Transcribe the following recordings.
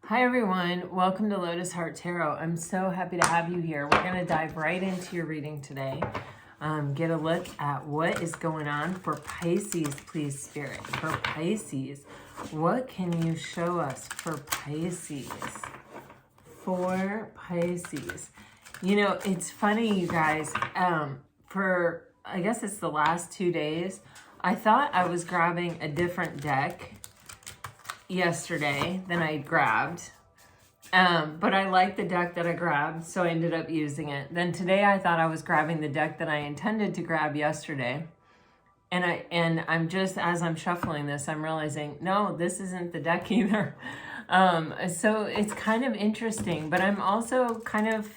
Hi everyone, welcome to Lotus Heart Tarot. I'm so happy to have you here. We're going to dive right into your reading today. Get a look at what is going on for Pisces, please, Spirit. For Pisces, what can you show us for Pisces? For Pisces. You know, it's funny, you guys. For, I guess it's the last 2 days, I thought I was grabbing a different deck yesterday than I grabbed. But I liked the deck that I grabbed, so I ended up using it. Then today I thought I was grabbing the deck that I intended to grab yesterday. And I'm just, as I'm shuffling this, I'm realizing, no, this isn't the deck either. So it's kind of interesting, but I'm also kind of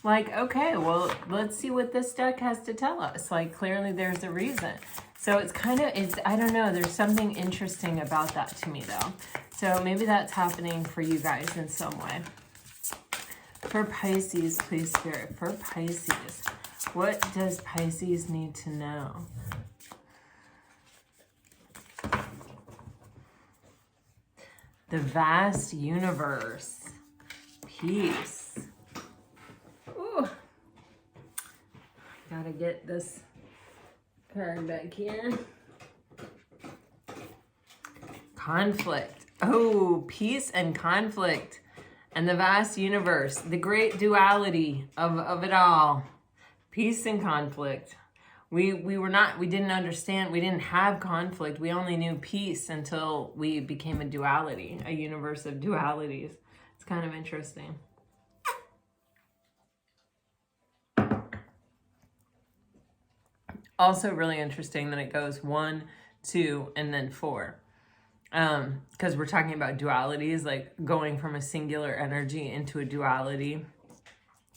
like, okay, well, let's see what this deck has to tell us. Like, clearly there's a reason. So it's kind of, I don't know, there's something interesting about that to me though. So maybe that's happening for you guys in some way. For Pisces, please, Spirit, for Pisces, what does Pisces need to know? The vast universe, peace. Ooh, gotta get this card back here. Conflict. Oh, peace and conflict and the vast universe, the great duality of it all. Peace and conflict. We didn't understand, we didn't have conflict. We only knew peace until we became a duality, a universe of dualities. It's kind of interesting. Also really interesting that it goes 1, 2, and then 4. Because we're talking about dualities, like going from a singular energy into a duality.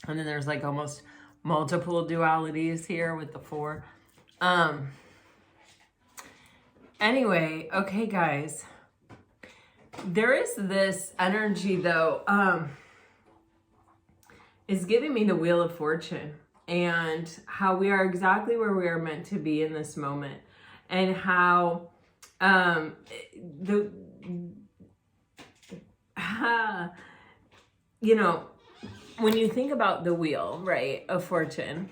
And then there's like almost multiple dualities here with the 4. Anyway, okay, guys. There is this energy, though, is giving me the Wheel of Fortune and how we are exactly where we are meant to be in this moment, and how you know, when you think about the wheel, right, of fortune,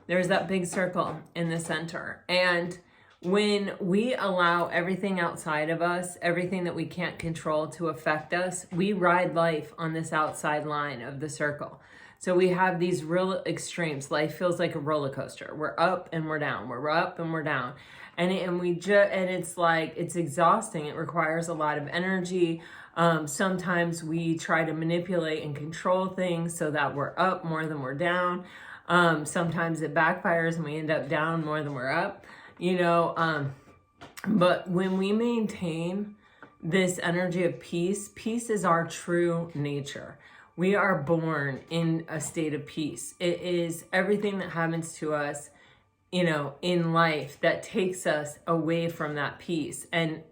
there's that big circle in the center. And when we allow everything outside of us, everything that we can't control to affect us, we ride life on this outside line of the circle. So we have these real extremes. Life feels like a roller coaster. We're up and we're down. We're up and we're down. And it's like, it's exhausting. It requires a lot of energy. Sometimes we try to manipulate and control things so that we're up more than we're down. Sometimes it backfires and we end up down more than we're up, you know. But when we maintain this energy of peace, peace is our true nature. We are born in a state of peace. It is everything that happens to us, you know, in life that takes us away from that peace. And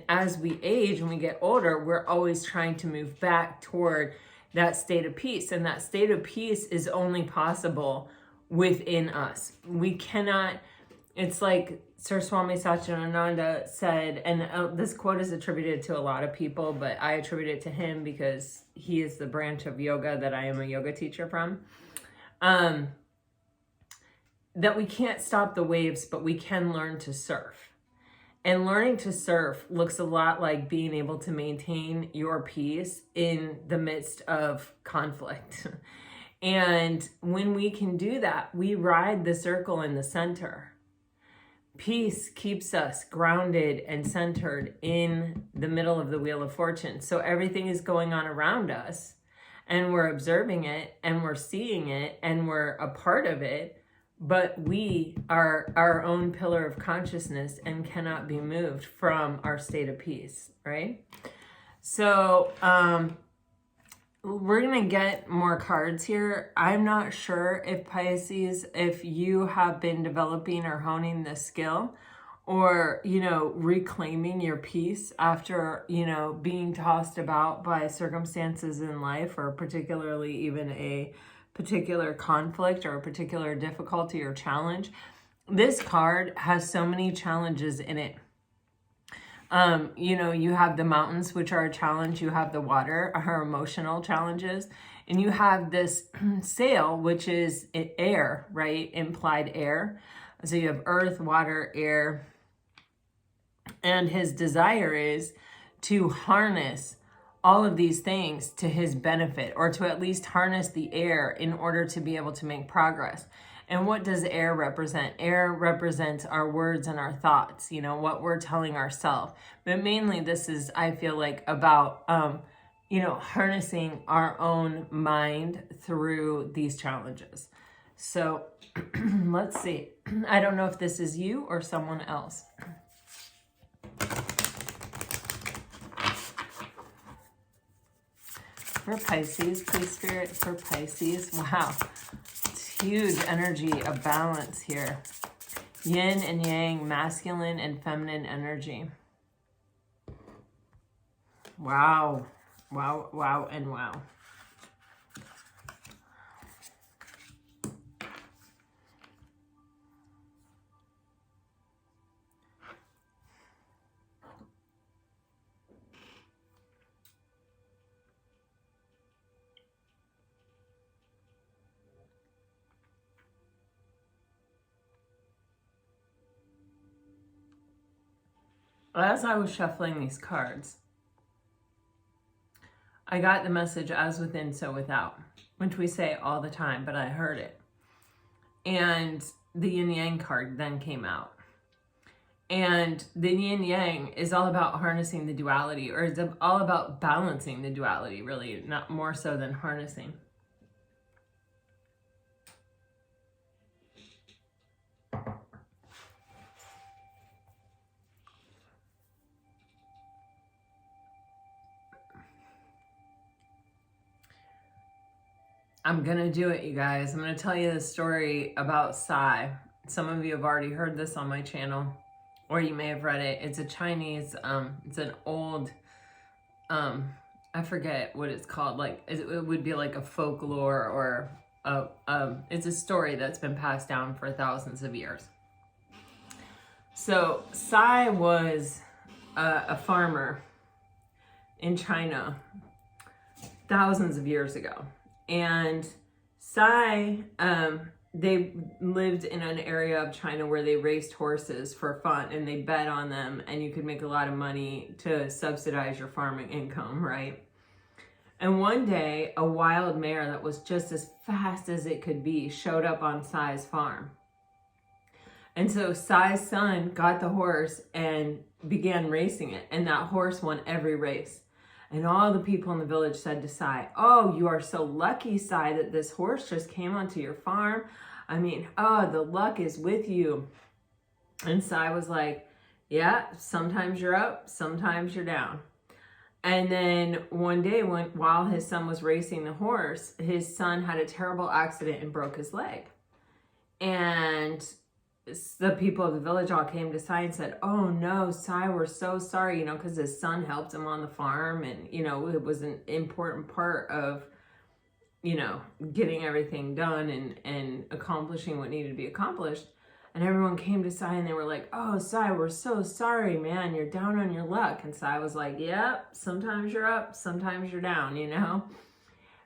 as we age and we get older, we're always trying to move back toward that state of peace. And that state of peace is only possible within us. We cannot, it's like Sir Swami Satchidananda said, and this quote is attributed to a lot of people, but I attribute it to him because he is the branch of yoga that I am a yoga teacher from. That we can't stop the waves, but we can learn to surf. And learning to surf looks a lot like being able to maintain your peace in the midst of conflict. And when we can do that, we ride the circle in the center. Peace keeps us grounded and centered in the middle of the Wheel of Fortune. So everything is going on around us and we're observing it and we're seeing it and we're a part of it. But we are our own pillar of consciousness and cannot be moved from our state of peace, right? So we're going to get more cards here. I'm not sure if Pisces, if you have been developing or honing this skill or, you know, reclaiming your peace after, you know, being tossed about by circumstances in life, or particularly even a particular conflict or a particular difficulty or challenge. This card has so many challenges in it. You know, you have the mountains, which are a challenge. You have the water, our emotional challenges. And you have this sail, which is air, right? Implied air. So you have earth, water, air. And his desire is to harness all of these things to his benefit, or to at least harness the air in order to be able to make progress. And what does air represent? Air represents our words and our thoughts, you know, what we're telling ourselves. But mainly this is, I feel like, about, you know, harnessing our own mind through these challenges. So let's see. I don't know if this is you or someone else. For Pisces, please, Spirit, for Pisces. Wow. It's huge energy of balance here. Yin and yang, masculine and feminine energy. Wow. Wow, wow, and wow. As I was shuffling these cards, I got the message as within, so without, which we say all the time, but I heard it. And the yin yang card then came out. And the yin yang is all about harnessing the duality, or it's all about balancing the duality, really, not more so than harnessing. I'm going to do it, you guys. I'm going to tell you the story about Sai. Some of you have already heard this on my channel, or you may have read it. It's a Chinese, it's an old, I forget what it's called. Like, it would be like a folklore, or it's a story that's been passed down for thousands of years. So Sai was a farmer in China thousands of years ago. And Sai, they lived in an area of China where they raced horses for fun, and they bet on them, and you could make a lot of money to subsidize your farming income, right? And one day, a wild mare that was just as fast as it could be showed up on Sai's farm. And so Sai's son got the horse and began racing it, and that horse won every race. And all the people in the village said to Sai, "Oh, you are so lucky, Sai, that this horse just came onto your farm. I mean, oh, the luck is with you." And Sai was like, "Yeah, sometimes you're up, sometimes you're down." And then one day, while his son was racing the horse, his son had a terrible accident and broke his leg. And the people of the village all came to Sai and said, "Oh no, Sai, we're so sorry," you know, because his son helped him on the farm, and, you know, it was an important part of, you know, getting everything done and accomplishing what needed to be accomplished. And everyone came to Sai and they were like, "Oh, Sai, we're so sorry, man, you're down on your luck." And Sai was like, "Yep, sometimes you're up, sometimes you're down," you know.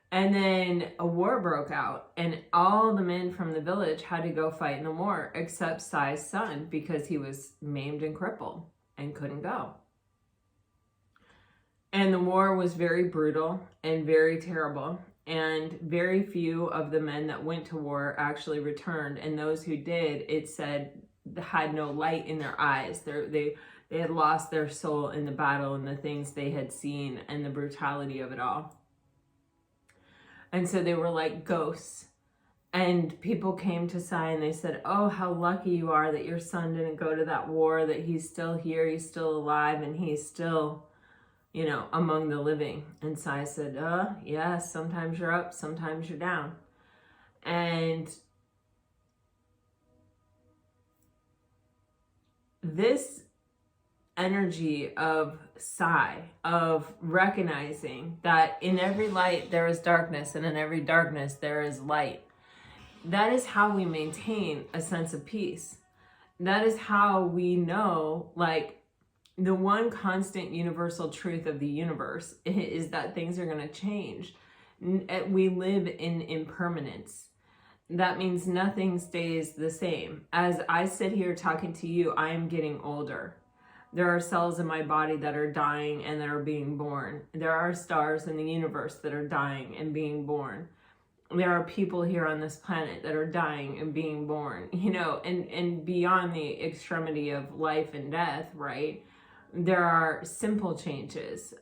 And then a war broke out, and all the men from the village had to go fight in the war, except Sai's son, because he was maimed and crippled and couldn't go. And the war was very brutal and very terrible, and very few of the men that went to war actually returned, and those who did, it said, had no light in their eyes. They had lost their soul in the battle and the things they had seen and the brutality of it all. And so they were like ghosts. And people came to Sai and they said, "Oh, how lucky you are that your son didn't go to that war, that he's still here, he's still alive, and he's still, you know, among the living." And Sai said, "Yeah, sometimes you're up, sometimes you're down." And this energy of Sai, of recognizing that in every light there is darkness, and in every darkness there is light. That is how we maintain a sense of peace. That is how we know, like, the one constant universal truth of the universe is that things are going to change. We live in impermanence. That means nothing stays the same. As I sit here talking to you, I am getting older. There are cells in my body that are dying and that are being born. There are stars in the universe that are dying and being born. There are people here on this planet that are dying and being born, you know, and beyond the extremity of life and death, right? There are simple changes.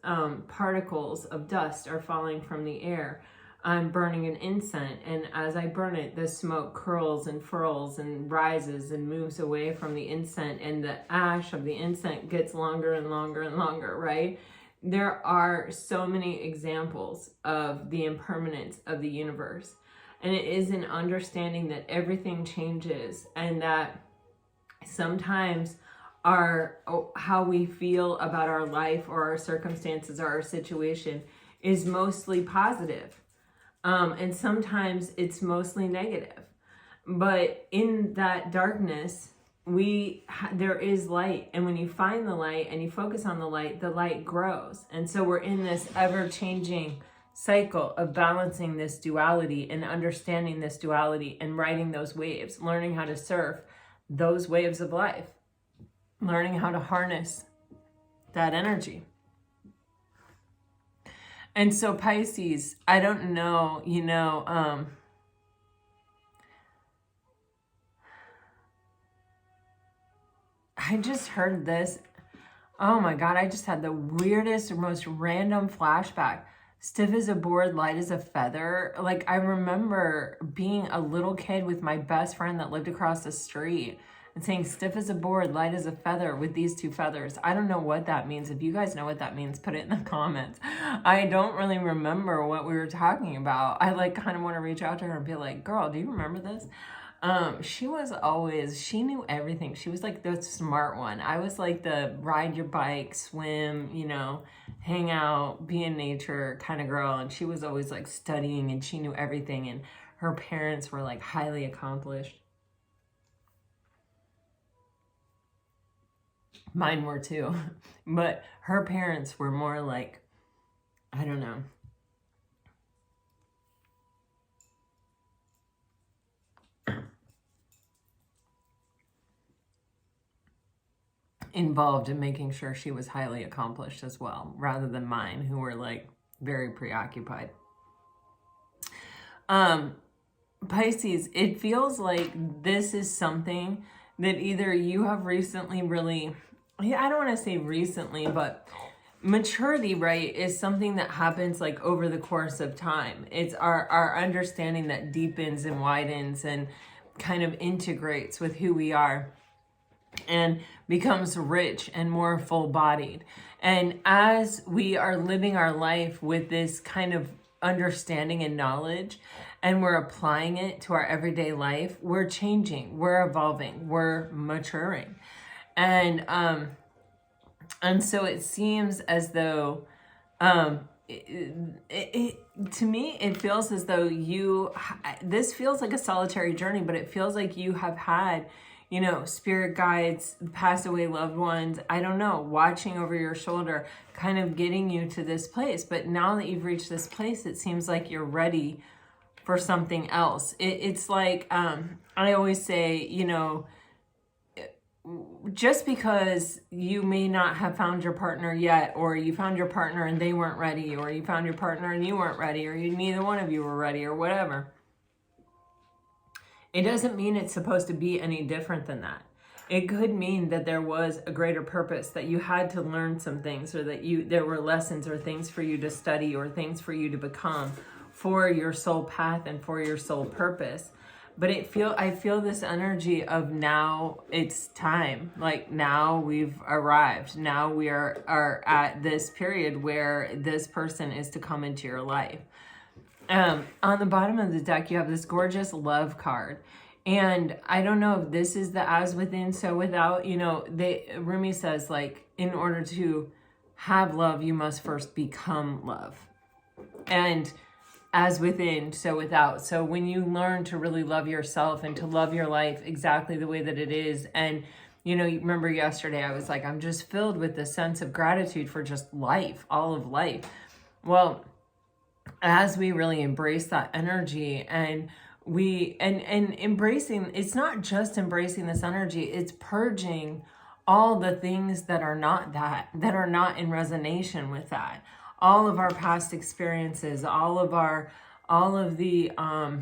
Particles of dust are falling from the air. I'm burning an incense, and as I burn it, the smoke curls and furls and rises and moves away from the incense, and the ash of the incense gets longer and longer and longer, right? There are so many examples of the impermanence of the universe, and it is an understanding that everything changes, and that sometimes how we feel about our life or our circumstances or our situation is mostly positive. And sometimes it's mostly negative. But in that darkness, there is light. And when you find the light and you focus on the light grows. And so we're in this ever-changing cycle of balancing this duality and understanding this duality and riding those waves, learning how to surf those waves of life, learning how to harness that energy. And so Pisces, I don't know, you know, I just heard this. Oh my God, I just had the weirdest, most random flashback. Stiff as a board, light as a feather. Like, I remember being a little kid with my best friend that lived across the street and saying stiff as a board, light as a feather with these two feathers. I don't know what that means. If you guys know what that means, put it in the comments. I don't really remember what we were talking about. I like kind of want to reach out to her and be like, girl, do you remember this? She knew everything. She was like the smart one. I was like the ride your bike, swim, you know, hang out, be in nature kind of girl. And she was always like studying, and she knew everything. And her parents were like highly accomplished. Mine were too, but her parents were more like, I don't know. Involved in making sure she was highly accomplished as well, rather than mine, who were like very preoccupied. Pisces, it feels like this is something that either you have recently really, I don't want to say recently, but maturity, right, is something that happens like over the course of time. It's our understanding that deepens and widens and kind of integrates with who we are and becomes rich and more full-bodied. And as we are living our life with this kind of understanding and knowledge, and we're applying it to our everyday life, we're changing, we're evolving, we're maturing. And so it seems as though, to me, it feels as though this feels like a solitary journey, but it feels like you have had, you know, spirit guides, passed away loved ones, I don't know, watching over your shoulder, kind of getting you to this place. But now that you've reached this place, it seems like you're ready for something else. It's like, I always say, you know, just because you may not have found your partner yet, or you found your partner and they weren't ready, or you found your partner and you weren't ready, or neither one of you were ready, or whatever, it doesn't mean it's supposed to be any different than that. It could mean that there was a greater purpose, that you had to learn some things, or that there were lessons or things for you to study or things for you to become for your soul path and for your soul purpose. But I feel this energy of now it's time. Like now we've arrived. Now we are at this period where this person is to come into your life. On the bottom of the deck, you have this gorgeous love card. And I don't know if this is the as within, so without, you know, Rumi says, like, in order to have love, you must first become love. And as within, so without. So when you learn to really love yourself and to love your life exactly the way that it is, and You know, you remember yesterday I was like, I'm just filled with this sense of gratitude for just life, all of life. Well, as we really embrace that energy and embracing, it's not just embracing this energy, it's purging all the things that are not that are not in resonation with that. All of our past experiences, all of the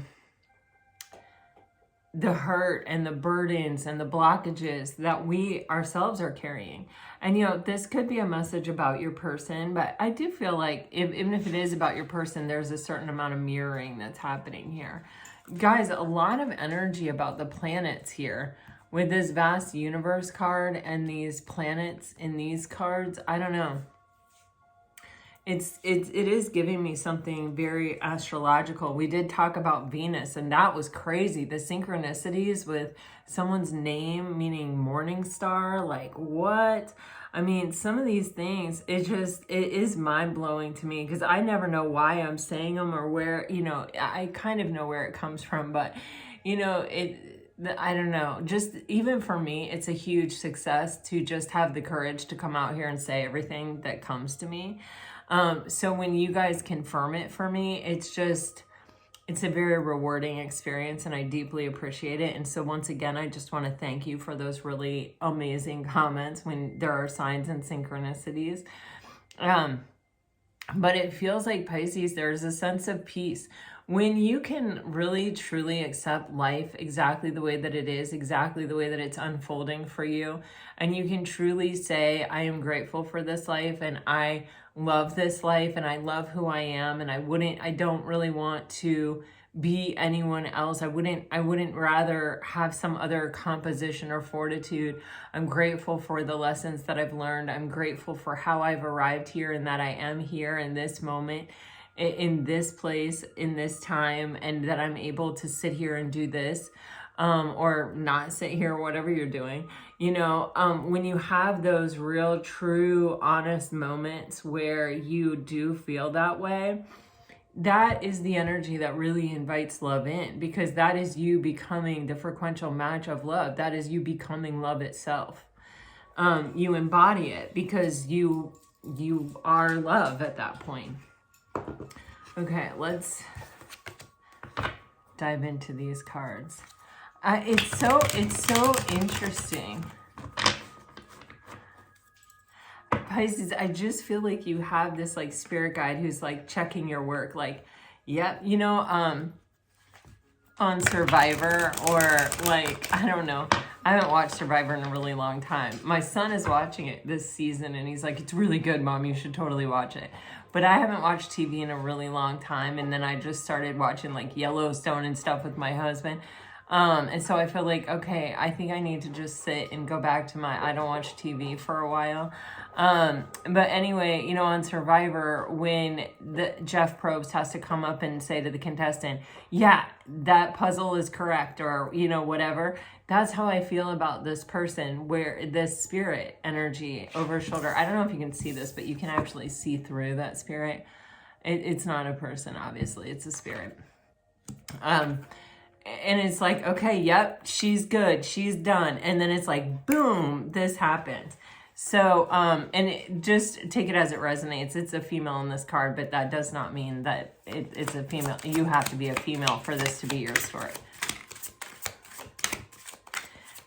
hurt and the burdens and the blockages that we ourselves are carrying. And, you know, this could be a message about your person, but I do feel like even if it is about your person, there's a certain amount of mirroring that's happening here. Guys, a lot of energy about the planets here with this vast universe card and these planets in these cards. I don't know. It is giving me something very astrological. We did talk about Venus, and that was crazy. The synchronicities with someone's name meaning morning star, like what? I mean, some of these things, it is mind-blowing to me because I never know why I'm saying them or where, you know, I kind of know where it comes from, but, you know, I don't know, just even for me, it's a huge success to just have the courage to come out here and say everything that comes to me. So when you guys confirm it for me, it's a very rewarding experience and I deeply appreciate it. And so once again, I just want to thank you for those really amazing comments when there are signs and synchronicities. But it feels like Pisces, there's a sense of peace. When you can really, truly accept life exactly the way that it is, exactly the way that it's unfolding for you, and you can truly say, I am grateful for this life, and I love this life, and I love who I am, and I don't really want to be anyone else. I wouldn't rather have some other composition or fortitude. I'm grateful for the lessons that I've learned. I'm grateful for how I've arrived here and that I am here in this moment, in this place, in this time, and that I'm able to sit here and do this, or not sit here, whatever you're doing. You know, when you have those real, true, honest moments where you do feel that way, that is the energy that really invites love in, because that is you becoming the frequential match of love. That is you becoming love itself. You embody it because you are love at that point. Okay, let's dive into these cards. It's so interesting. Pisces, I just feel like you have this like spirit guide who's like checking your work. Like, yep, you know, on Survivor, or like, I don't know. I haven't watched Survivor in a really long time. My son is watching it this season and he's like, it's really good, Mom. You should totally watch it. But I haven't watched TV in a really long time. And then I just started watching like Yellowstone and stuff with my husband. And so I feel like, okay, I think I need to just sit and go back to I don't watch TV for a while. But anyway, you know, on Survivor, when Jeff Probst has to come up and say to the contestant, yeah, that puzzle is correct, or, you know, whatever. That's how I feel about this person, where this spirit energy over shoulder. I don't know if you can see this, but you can actually see through that spirit. It's not a person, obviously. It's a spirit. And it's like, okay, yep, she's good. She's done. And then it's like, boom, this happens. So, and just take it as it resonates. It's a female in this card, but that does not mean that it's a female. You have to be a female for this to be your story.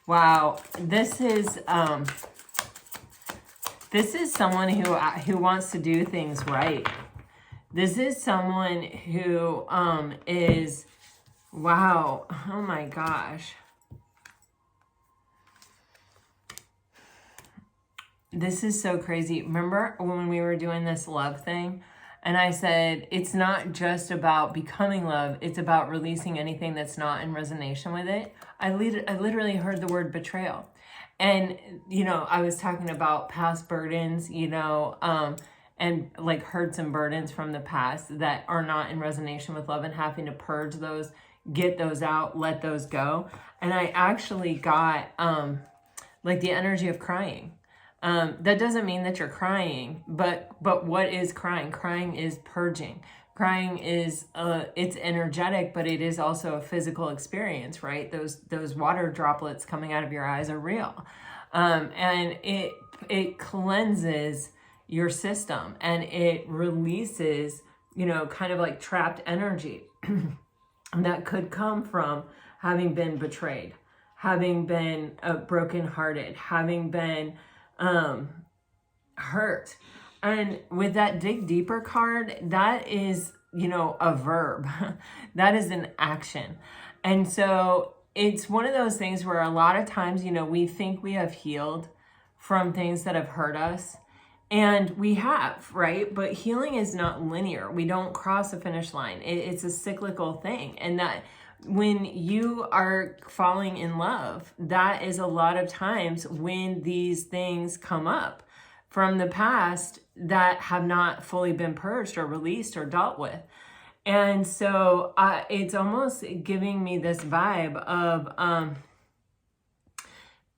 Wow, this is someone who wants to do things right. This is someone who is, wow, oh my gosh. This is so crazy. Remember when we were doing this love thing? And I said, it's not just about becoming love. It's about releasing anything that's not in resonation with it. I literally heard the word betrayal. And, you know, I was talking about past burdens, you know, and like hurts and burdens from the past that are not in resonation with love, and having to purge those, get those out, let those go. And I actually got like the energy of crying. That doesn't mean that you're crying, but what is crying? Crying is purging. Crying is, it's energetic, but it is also a physical experience, right? Those water droplets coming out of your eyes are real. And it cleanses your system, and it releases, you know, kind of like trapped energy that could come from having been betrayed, having been brokenhearted, having been hurt. And with that dig deeper card, that is, you know, a verb. That is an action. And so it's one of those things where a lot of times, you know, we think we have healed from things that have hurt us. And we have, right? But healing is not linear. We don't cross a finish line. It's a cyclical thing. And that when you are falling in love, that is a lot of times when these things come up from the past that have not fully been purged or released or dealt with. And so it's almost giving me this vibe of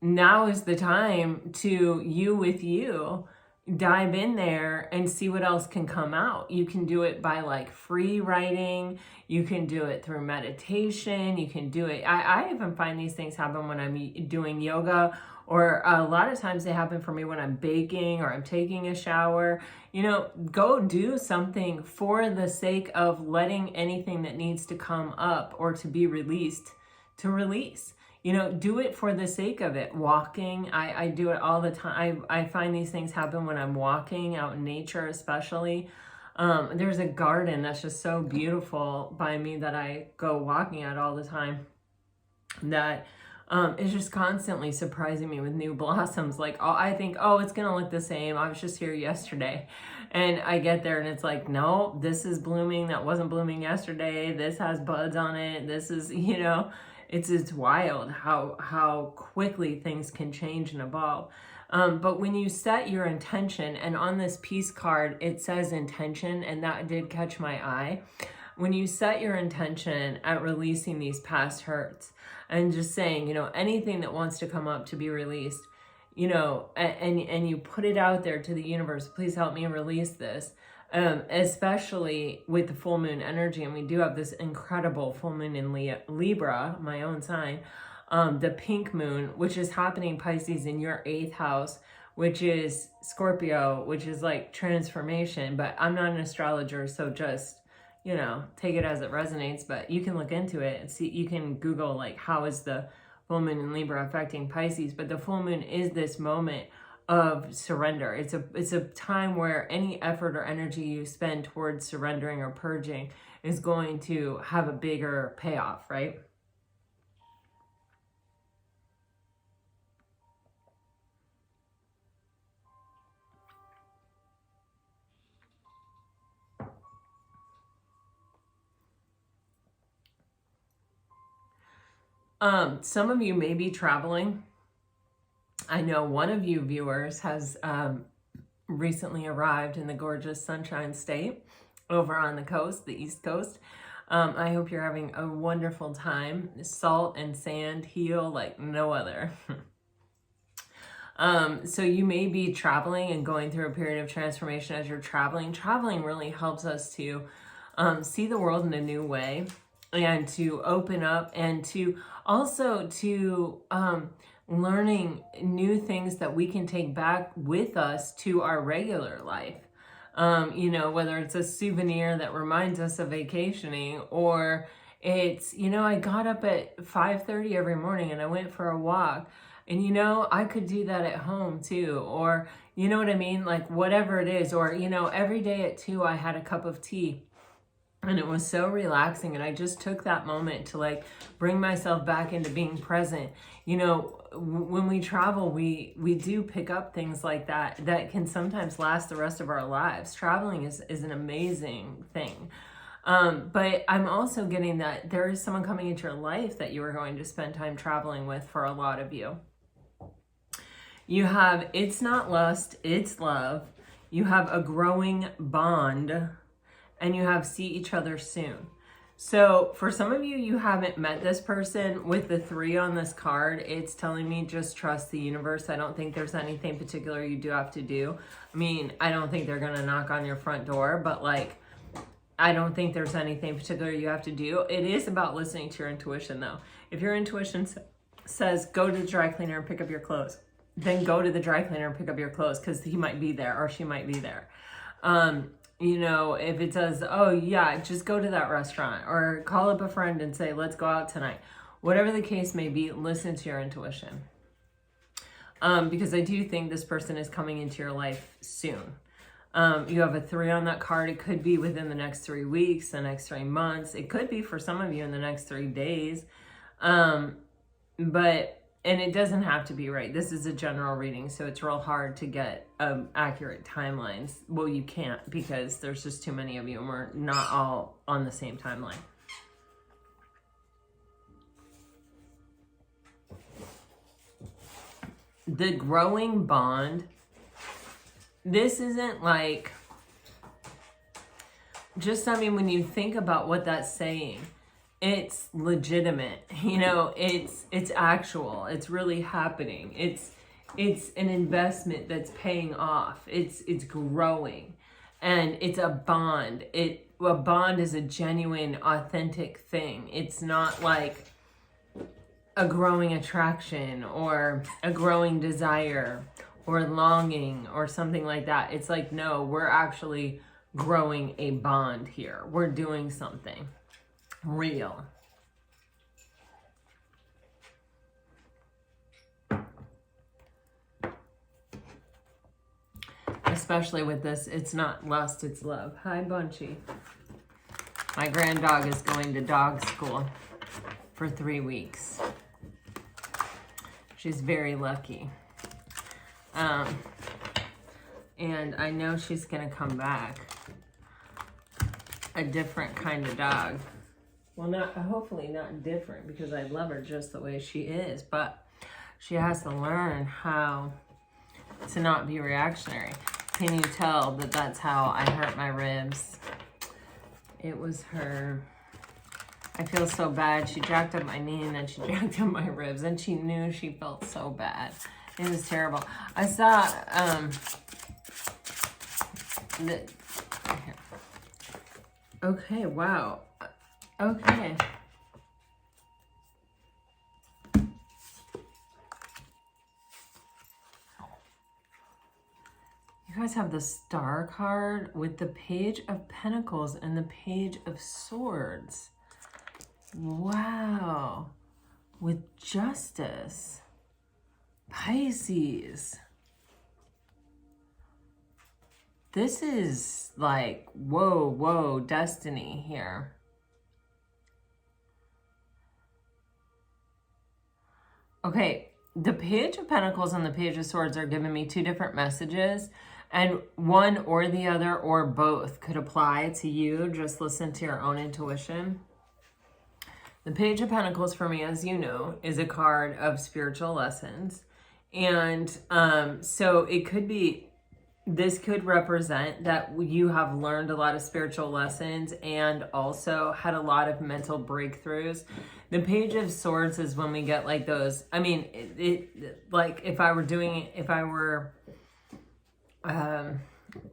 now is the time to you with you dive in there and see what else can come out. You can do it by like free writing. You can do it through meditation. You can do it. I even find these things happen when I'm doing yoga, or a lot of times they happen for me when I'm baking or I'm taking a shower. You know, go do something for the sake of letting anything that needs to come up or to be released to release. You know, do it for the sake of it. Walking, I do it all the time. I find these things happen when I'm walking out in nature, especially. There's a garden that's just so beautiful by me that I go walking at all the time, that is just constantly surprising me with new blossoms. Like, I think, oh, it's going to look the same. I was just here yesterday. And I get there and it's like, no, this is blooming. That wasn't blooming yesterday. This has buds on it. This is, you know, it's wild how quickly things can change and evolve. But when you set your intention, and on this peace card, it says intention, and that did catch my eye. When you set your intention at releasing these past hurts and just saying, you know, anything that wants to come up to be released, you know, and you put it out there to the universe, please help me release this. Especially with the full moon energy, and we do have this incredible full moon in Libra, my own sign, the pink moon, which is happening, Pisces, in your 8th house, which is Scorpio, which is like transformation. But I'm not an astrologer, so just, you know, take it as it resonates. But you can look into it and see, you can Google like, how is the full moon in Libra affecting Pisces? But the full moon is this moment of surrender. It's a time where any effort or energy you spend towards surrendering or purging is going to have a bigger payoff, right? Some of you may be traveling. I know one of you viewers has recently arrived in the gorgeous Sunshine State over on the coast, the East Coast. I hope you're having a wonderful time. Salt and sand heal like no other. So you may be traveling and going through a period of transformation as you're traveling. Traveling really helps us to see the world in a new way, and to open up, and to also to learning new things that we can take back with us to our regular life. You know, whether it's a souvenir that reminds us of vacationing, or it's, you know, I got up at 5:30 every morning and I went for a walk, and, you know, I could do that at home too. Or, you know what I mean? Like, whatever it is. Or, you know, every day at 2, I had a cup of tea. And it was so relaxing. And I just took that moment to like bring myself back into being present. You know, when we travel, we do pick up things like that can sometimes last the rest of our lives. Traveling is an amazing thing. But I'm also getting that there is someone coming into your life that you are going to spend time traveling with for a lot of you. You have it's not lust, it's love. You have a growing bond. And you have see each other soon. So for some of you, you haven't met this person. With the 3 on this card, it's telling me just trust the universe. I don't think there's anything particular you do have to do. I mean, I don't think they're gonna knock on your front door, but like, I don't think there's anything particular you have to do. It is about listening to your intuition though. If your intuition says go to the dry cleaner and pick up your clothes, then go to the dry cleaner and pick up your clothes because he might be there or she might be there. You know, if it says, oh yeah, just go to that restaurant, or call up a friend and say, let's go out tonight. Whatever the case may be, listen to your intuition. Because I do think this person is coming into your life soon. You have a 3 on that card. It could be within the next 3 weeks, the next 3 months. It could be for some of you in the next 3 days. And it doesn't have to be right. This is a general reading, so it's real hard to get accurate timelines. Well, you can't because there's just too many of you and we're not all on the same timeline. The growing bond, this isn't like, just, I mean, when you think about what that's saying, it's legitimate, you know, it's actual, it's really happening. It's an investment that's paying off. It's growing, and it's a bond. A bond is a genuine, authentic thing. It's not like a growing attraction or a growing desire or longing or something like that. It's like, no, we're actually growing a bond here. We're doing something real. Especially with this, it's not lust, it's love. Hi, Bunchy. My grand dog is going to dog school for 3 weeks. She's very lucky. And I know she's gonna come back a different kind of dog. Well, hopefully not different, because I love her just the way she is, but she has to learn how to not be reactionary. Can you tell that that's how I hurt my ribs? It was her. I feel so bad. She jacked up my knee and then she jacked up my ribs, and she knew she felt so bad. It was terrible. I saw okay, wow. Okay. You guys have the Star card with the Page of Pentacles and the Page of Swords. Wow. With Justice. Pisces. This is like, whoa, destiny here. Okay, the Page of Pentacles and the Page of Swords are giving me 2 different messages, and one or the other or both could apply to you. Just listen to your own intuition. The Page of Pentacles, for me, as you know, is a card of spiritual lessons. And so it could be, this could represent that you have learned a lot of spiritual lessons and also had a lot of mental breakthroughs. The Page of Swords is when we get like those, I mean, like if I were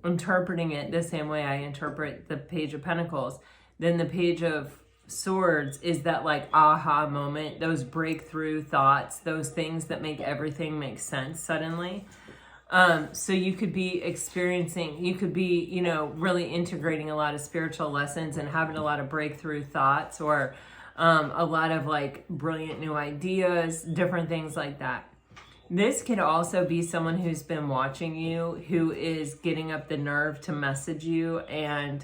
interpreting it the same way I interpret the Page of Pentacles, then the Page of Swords is that like aha moment, those breakthrough thoughts, those things that make everything make sense suddenly. So you could be experiencing, you could be, you know, really integrating a lot of spiritual lessons and having a lot of breakthrough thoughts, or a lot of like brilliant new ideas, different things like that. This could also be someone who's been watching you, who is getting up the nerve to message you and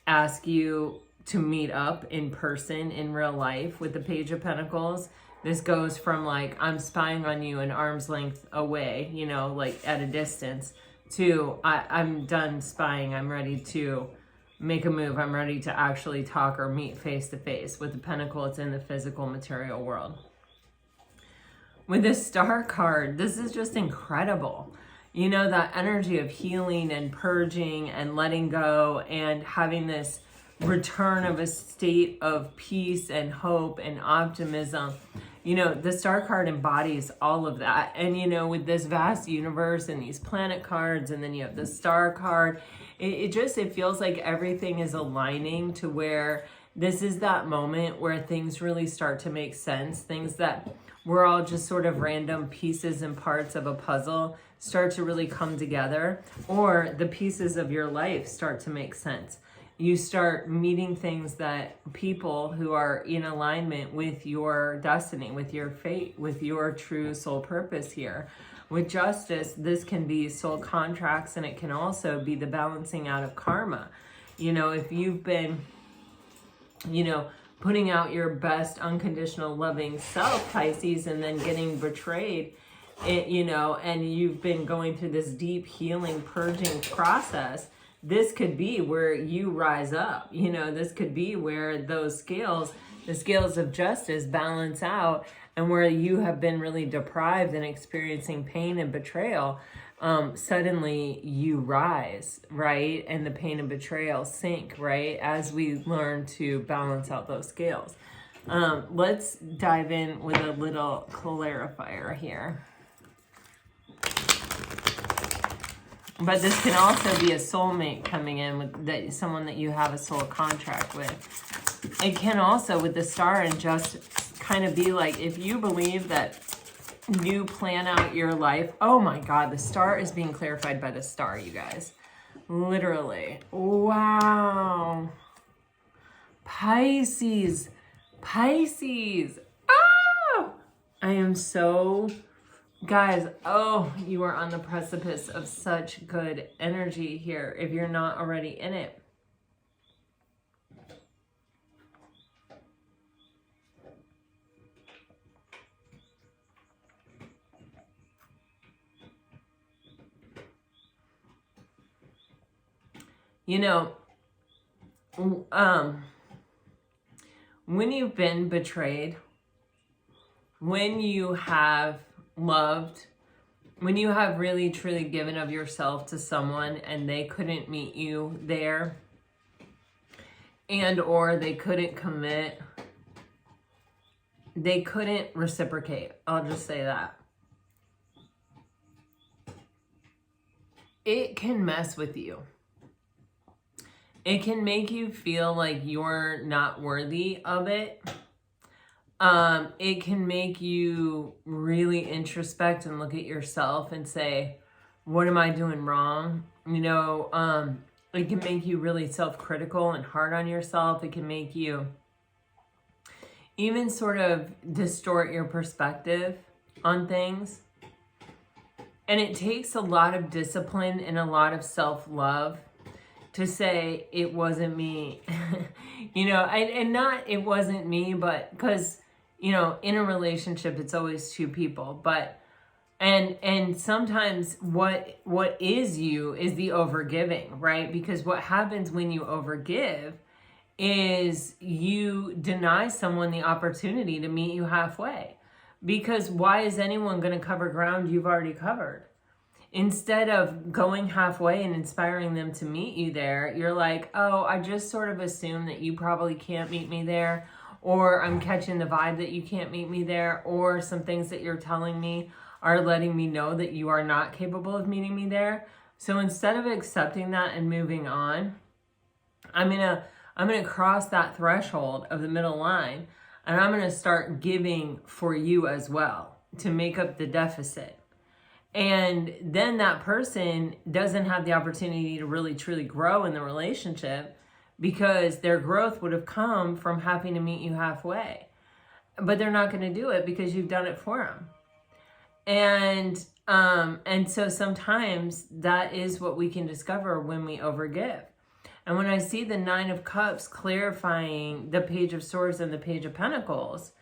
ask you to meet up in person in real life with the Page of Pentacles. This goes from like, I'm spying on you an arm's length away, you know, like at a distance, to I'm done spying. I'm ready to make a move. I'm ready to actually talk or meet face to face. With the Pentacle, it's in the physical material world. With this Star card, this is just incredible. You know, that energy of healing and purging and letting go and having this return of a state of peace and hope and optimism. You know, the Star card embodies all of that. And, you know, with this vast universe and these planet cards, and then you have the Star card, it feels like everything is aligning to where This is that moment where things really start to make sense. Things that were all just sort of random pieces and parts of a puzzle start to really come together, or the pieces of your life start to make sense. You start meeting things that people who are in alignment with your destiny, with your fate, with your true soul purpose here. With justice, this can be soul contracts, and it can also be the balancing out of karma. You know, if you've been, you know, putting out your best unconditional loving self, Pisces, and then getting betrayed, you know, and you've been going through this deep healing, purging process, this could be where you rise up. You know, this could be where those scales, the scales of justice, balance out, and where you have been really deprived and experiencing pain and betrayal, suddenly you rise, right? And the pain and betrayal sink, right? As we learn to balance out those scales. Let's dive in with a little clarifier here. But this can also be a soulmate coming in, with that, someone that you have a soul contract with. It can also, with the star, and just kind of be like, if you believe that you plan out your life. Oh my God, the star is being clarified by the star, you guys. Literally. Wow. Pisces. Pisces. Oh! I am so... Guys, oh, you are on the precipice of such good energy here if you're not already in it. You know, when you've been betrayed, when you have loved, when you have really truly given of yourself to someone and they couldn't meet you there, and or they couldn't commit, they couldn't reciprocate, I'll just say that, it can mess with you. It can make you feel like you're not worthy of it. It can make you really introspect and look at yourself and say, what am I doing wrong? You know, it can make you really self-critical and hard on yourself. It can make you even sort of distort your perspective on things. And it takes a lot of discipline and a lot of self-love to say, it wasn't me. You know, and not it wasn't me, but because, you know, in a relationship, it's always two people. But, and sometimes what is you is the overgiving, right? Because what happens when you overgive is you deny someone the opportunity to meet you halfway. Because why is anyone going to cover ground you've already covered? Instead of going halfway and inspiring them to meet you there, you're like, oh, I just sort of assume that you probably can't meet me there, or I'm catching the vibe that you can't meet me there, or some things that you're telling me are letting me know that you are not capable of meeting me there. So instead of accepting that and moving on, I'm gonna cross that threshold of the middle line, and I'm gonna start giving for you as well to make up the deficit. And then that person doesn't have the opportunity to really truly grow in the relationship, because their growth would have come from having to meet you halfway. But they're not going to do it because you've done it for them. And so sometimes that is what we can discover when we overgive. And when I see the Nine of Cups clarifying the Page of Swords and the Page of Pentacles,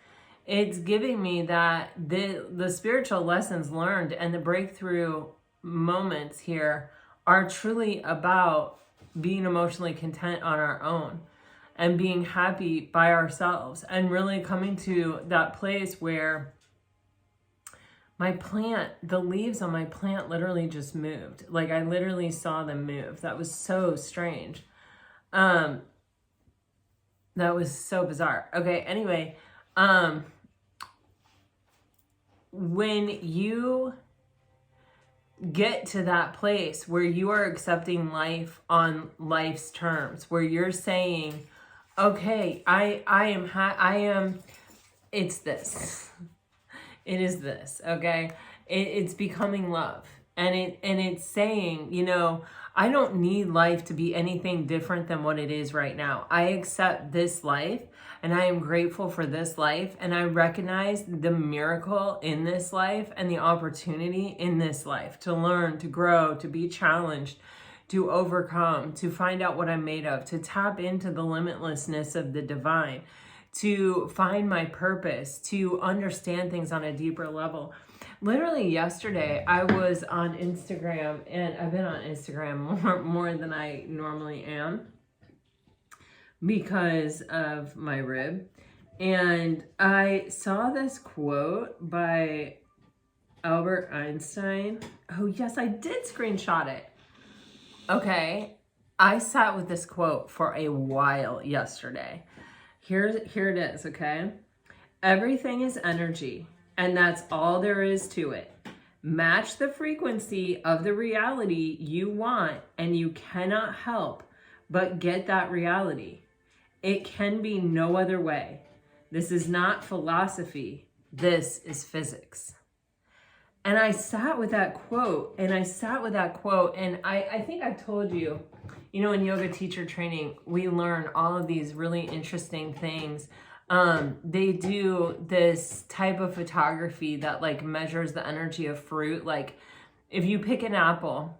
it's giving me that the spiritual lessons learned and the breakthrough moments here are truly about being emotionally content on our own and being happy by ourselves, and really coming to that place where my plant, the leaves on my plant literally just moved. Like I literally saw them move. That was so strange. That was so bizarre. Okay, anyway, when you get to that place where you are accepting life on life's terms, where you're saying, okay, it's this. It is this, okay? It's becoming love. And it's saying, you know, I don't need life to be anything different than what it is right now. I accept this life and I am grateful for this life, and I recognize the miracle in this life and the opportunity in this life to learn, to grow, to be challenged, to overcome, to find out what I'm made of, to tap into the limitlessness of the divine, to find my purpose, to understand things on a deeper level. Literally yesterday, I was on Instagram, and I've been on Instagram more than I normally am because of my rib. And I saw this quote by Albert Einstein. Oh yes, I did screenshot it. Okay, I sat with this quote for a while yesterday. Here it is, okay? Everything is energy, and that's all there is to it. Match the frequency of the reality you want, and you cannot help but get that reality. It can be no other way. This is not philosophy. This is physics. And I sat with that quote, and I think I've told you, you know, in yoga teacher training, we learn all of these really interesting things. They do this type of photography that like measures the energy of fruit. Like if you pick an apple,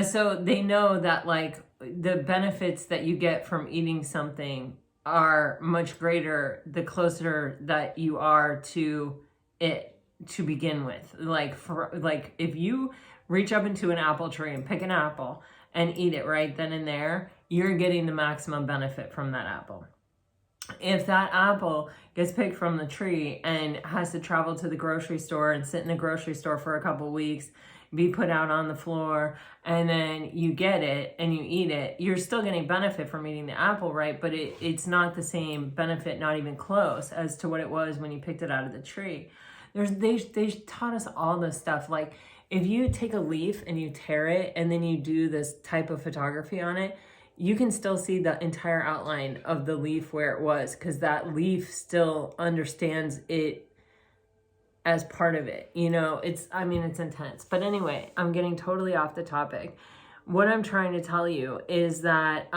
so they know that like the benefits that you get from eating something are much greater the closer that you are to it to begin with. Like if you reach up into an apple tree and pick an apple and eat it right then and there, you're getting the maximum benefit from that apple. If that apple gets picked from the tree and has to travel to the grocery store and sit in the grocery store for a couple weeks, be put out on the floor, and then you get it and you eat it, you're still getting benefit from eating the apple, right? But it's not the same benefit, not even close, as to what it was when you picked it out of the tree. They taught us all this stuff. Like if you take a leaf and you tear it and then you do this type of photography on it, you can still see the entire outline of the leaf where it was, because that leaf still understands it as part of it. You know, it's intense. But anyway, I'm getting totally off the topic. What I'm trying to tell you is that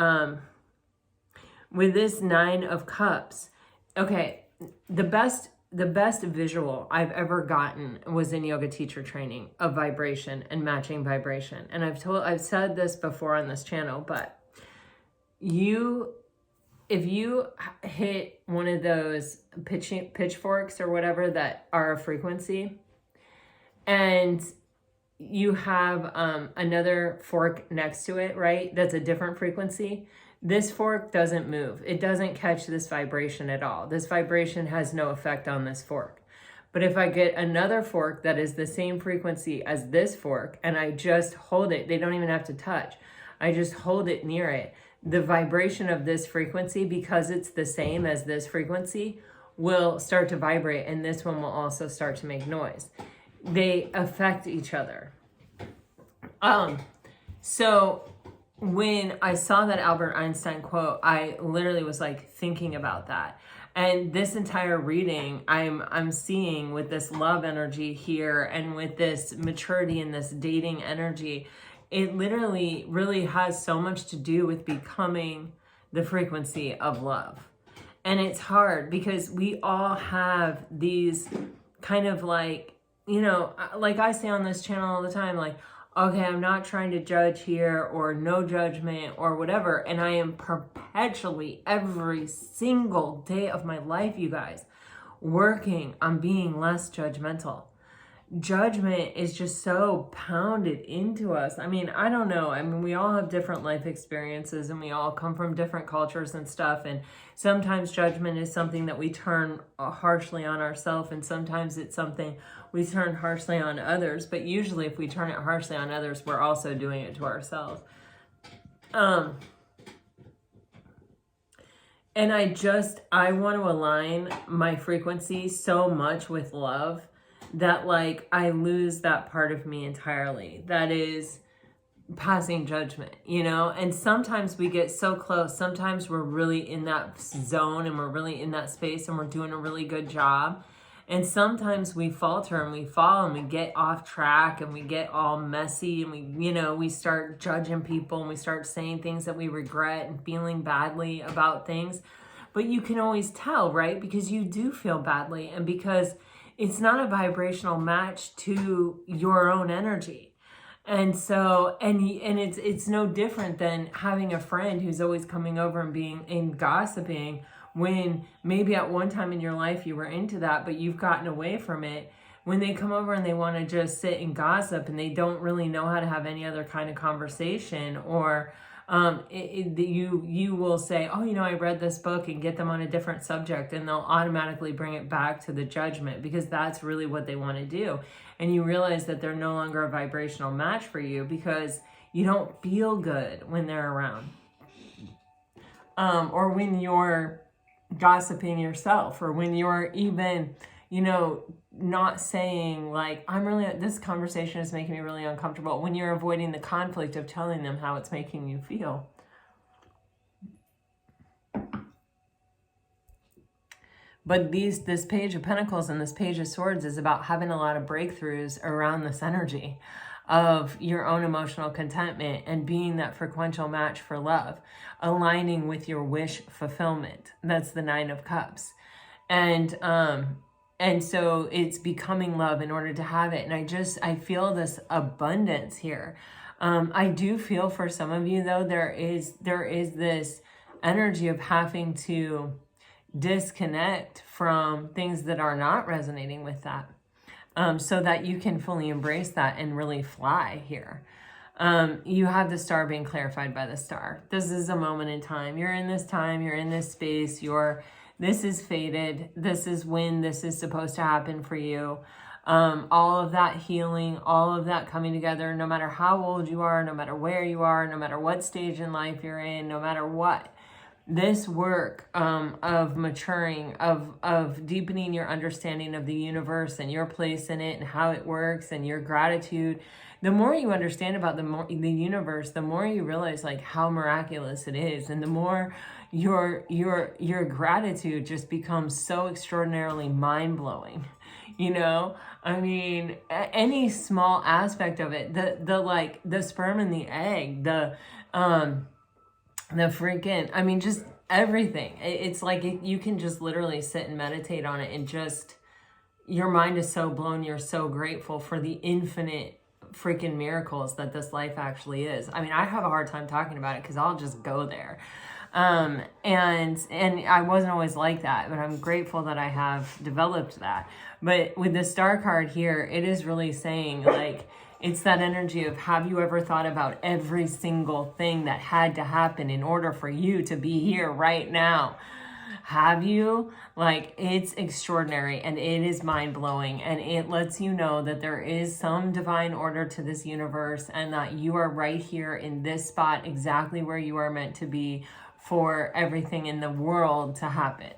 with this 9 of Cups, okay, the best visual I've ever gotten was in yoga teacher training of vibration and matching vibration. And I've said this before on this channel, but if you hit one of those pitchforks or whatever that are a frequency, and you have another fork next to it, right? That's a different frequency. This fork doesn't move. It doesn't catch this vibration at all. This vibration has no effect on this fork. But if I get another fork that is the same frequency as this fork, and I just hold it, they don't even have to touch. I just hold it near it. The vibration of this frequency, because it's the same as this frequency, will start to vibrate, and this one will also start to make noise. They affect each other. So when I saw that Albert Einstein quote, I literally was like thinking about that. And this entire reading, I'm seeing with this love energy here and with this maturity and this dating energy, it literally really has so much to do with becoming the frequency of love. And it's hard because we all have these kind of like, you know, like I say on this channel all the time, like, okay, I'm not trying to judge here, or no judgment or whatever. And I am perpetually, every single day of my life, you guys, working on being less judgmental. Judgment is just so pounded into us. I mean, I don't know. I mean, we all have different life experiences and we all come from different cultures and stuff. And sometimes judgment is something that we turn harshly on ourselves, and sometimes it's something we turn harshly on others. But usually if we turn it harshly on others, we're also doing it to ourselves. And I want to align my frequency so much with love that like I lose that part of me entirely. That is passing judgment, you know? And sometimes we get so close. Sometimes we're really in that zone and we're really in that space and we're doing a really good job. And sometimes we falter and we fall and we get off track and we get all messy and we start judging people and we start saying things that we regret and feeling badly about things. But you can always tell, right? Because you do feel badly and because it's not a vibrational match to your own energy. And so, and it's no different than having a friend who's always coming over and gossiping, when maybe at one time in your life you were into that, but you've gotten away from it. When they come over and they want to just sit and gossip and they don't really know how to have any other kind of conversation, or you will say, oh, I read this book, and get them on a different subject, and they'll automatically bring it back to the judgment because that's really what they want to do. And you realize that they're no longer a vibrational match for you because you don't feel good when they're around. Or when you're gossiping yourself, or when you're even, not saying like, this conversation is making me really uncomfortable, when you're avoiding the conflict of telling them how it's making you feel. But this Page of Pentacles and this Page of Swords is about having a lot of breakthroughs around this energy of your own emotional contentment and being that frequential match for love, aligning with your wish fulfillment. That's the Nine of Cups. And so it's becoming love in order to have it. And I feel this abundance here. I do feel for some of you though, there is this energy of having to disconnect from things that are not resonating with that. So that you can fully embrace that and really fly here. You have the star being clarified by the star. This is a moment in time. You're in this time, you're in this space, this is fated. This is when this is supposed to happen for you. All of that healing, all of that coming together, no matter how old you are, no matter where you are, no matter what stage in life you're in, no matter what. This work of maturing, of deepening your understanding of the universe and your place in it and how it works and your gratitude. The more you understand about the universe, the more you realize like how miraculous it is, and the more your gratitude just becomes so extraordinarily mind-blowing. I mean, any small aspect of it, the sperm and the egg, the freaking, just everything. It's like you can just literally sit and meditate on it and just, your mind is so blown. You're so grateful for the infinite freaking miracles that this life actually is. I have a hard time talking about it because I'll just go there. And I wasn't always like that, but I'm grateful that I have developed that. But with the star card here, it is really saying like, it's that energy of, have you ever thought about every single thing that had to happen in order for you to be here right now? Have you? Like, it's extraordinary and it is mind-blowing, and it lets you know that there is some divine order to this universe and that you are right here in this spot exactly where you are meant to be for everything in the world to happen,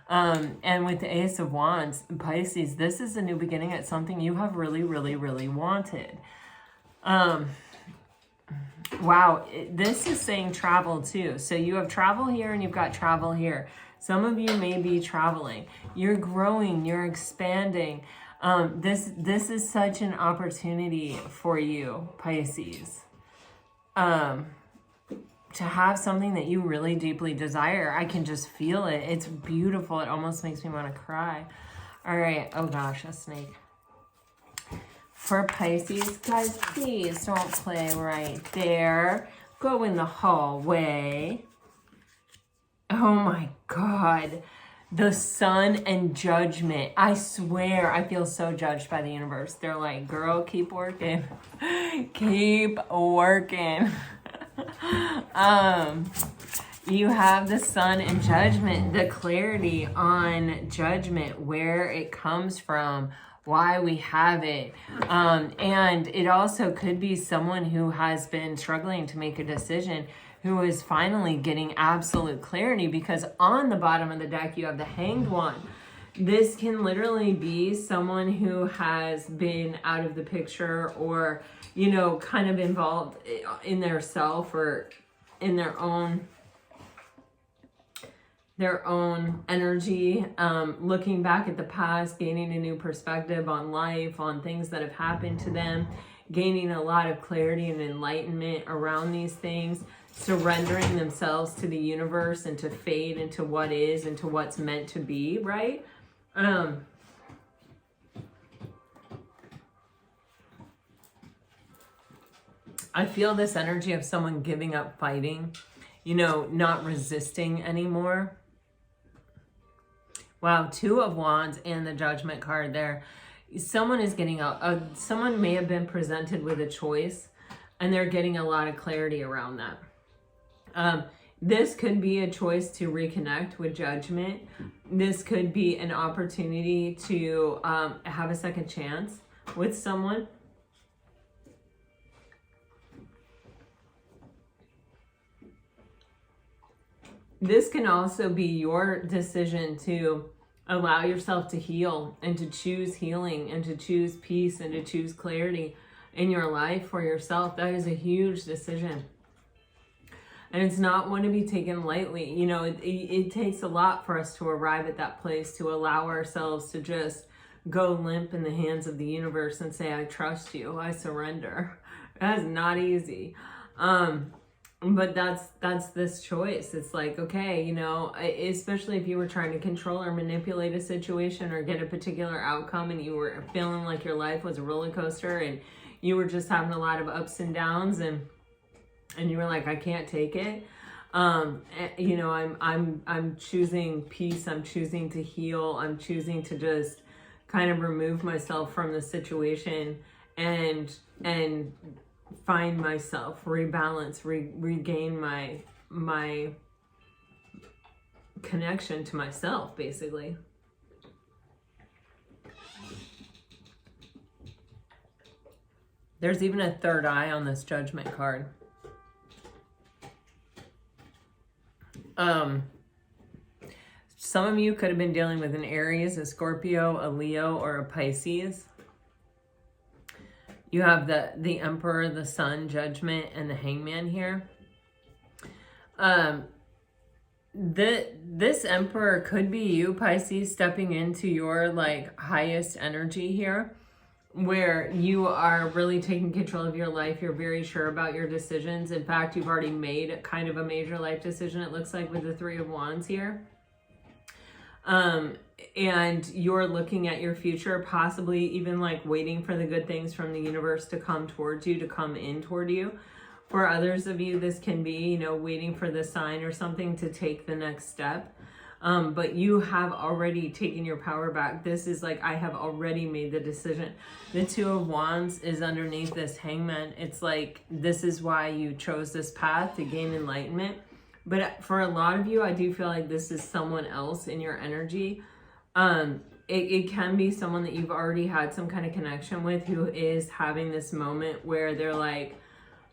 And with the Ace of Wands, Pisces, this is a new beginning at something you have really, really, really wanted. Wow, this is saying travel too. So you have travel here and you've got travel here. Some of you may be traveling. You're growing, you're expanding. This is such an opportunity for you, Pisces. To have something that you really deeply desire. I can just feel it. It's beautiful. It almost makes me want to cry. All right. Oh gosh, a snake. For Pisces, guys, please don't play right there. Go in the hallway. Oh my God. The Sun and Judgment. I swear, I feel so judged by the universe. They're like, girl, keep working. Keep working. You have the Sun and Judgment, the clarity on judgment, where it comes from, why we have it. And it also could be someone who has been struggling to make a decision, who is finally getting absolute clarity, because on the bottom of the deck, you have the Hanged One. This can literally be someone who has been out of the picture, or, you know, kind of involved in their self, or in their own energy, looking back at the past, gaining a new perspective on life, on things that have happened to them, gaining a lot of clarity and enlightenment around these things, surrendering themselves to the universe and to fate and to what is and to what's meant to be, right? I feel this energy of someone giving up fighting, you know, not resisting anymore. Wow, 2 of Wands and the Judgment card there. Someone is getting someone may have been presented with a choice, and they're getting a lot of clarity around that. This could be a choice to reconnect with Judgment. This could be an opportunity to have a second chance with someone. This can also be your decision to allow yourself to heal and to choose healing and to choose peace and to choose clarity in your life for yourself. That is a huge decision. And it's not one to be taken lightly. You know, it takes a lot for us to arrive at that place, to allow ourselves to just go limp in the hands of the universe and say, I trust you, I surrender. That's not easy. But that's this choice. It's like, okay, you know, especially if you were trying to control or manipulate a situation or get a particular outcome, and you were feeling like your life was a roller coaster and you were just having a lot of ups and downs, and you were like, I can't take it. You know, I'm choosing peace. I'm choosing to heal. I'm choosing to just kind of remove myself from the situation and find myself, rebalance, regain my connection to myself, basically. There's even a third eye on this Judgment card. Some of you could have been dealing with an Aries, a Scorpio, a Leo, or a Pisces. You have the Emperor, the Sun, Judgment, and the Hangman here. This Emperor could be you, Pisces, stepping into your like highest energy here, where you are really taking control of your life. You're very sure about your decisions. In fact, you've already made kind of a major life decision, it looks like, with the 3 of Wands here. And you're looking at your future, possibly even like waiting for the good things from the universe to come towards you, to come in toward you. For others of you, this can be, you know, waiting for the sign or something to take the next step. But you have already taken your power back. This is like, I have already made the decision. The 2 of Wands is underneath this Hangman. It's like, this is why you chose this path, to gain enlightenment. But for a lot of you, I do feel like this is someone else in your energy. It can be someone that you've already had some kind of connection with, who is having this moment where they're like,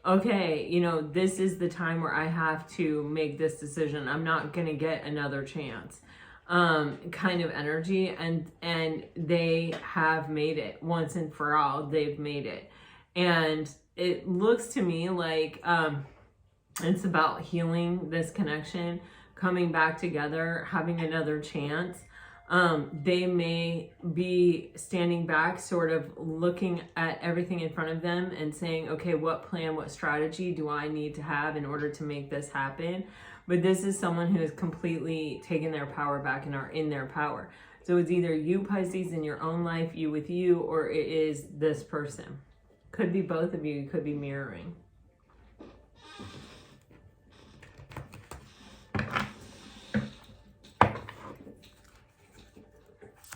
okay, you know, this is the time where I have to make this decision. I'm not going to get another chance, kind of energy. And they have made it once and for all. They've made it. And it looks to me like, it's about healing this connection, coming back together, having another chance. They may be standing back, sort of looking at everything in front of them and saying, okay, what plan, what strategy do I need to have in order to make this happen? But this is someone who has completely taken their power back and are in their power. So it's either you, Pisces, in your own life, you with you, or it is this person. Could be both of you, could be mirroring.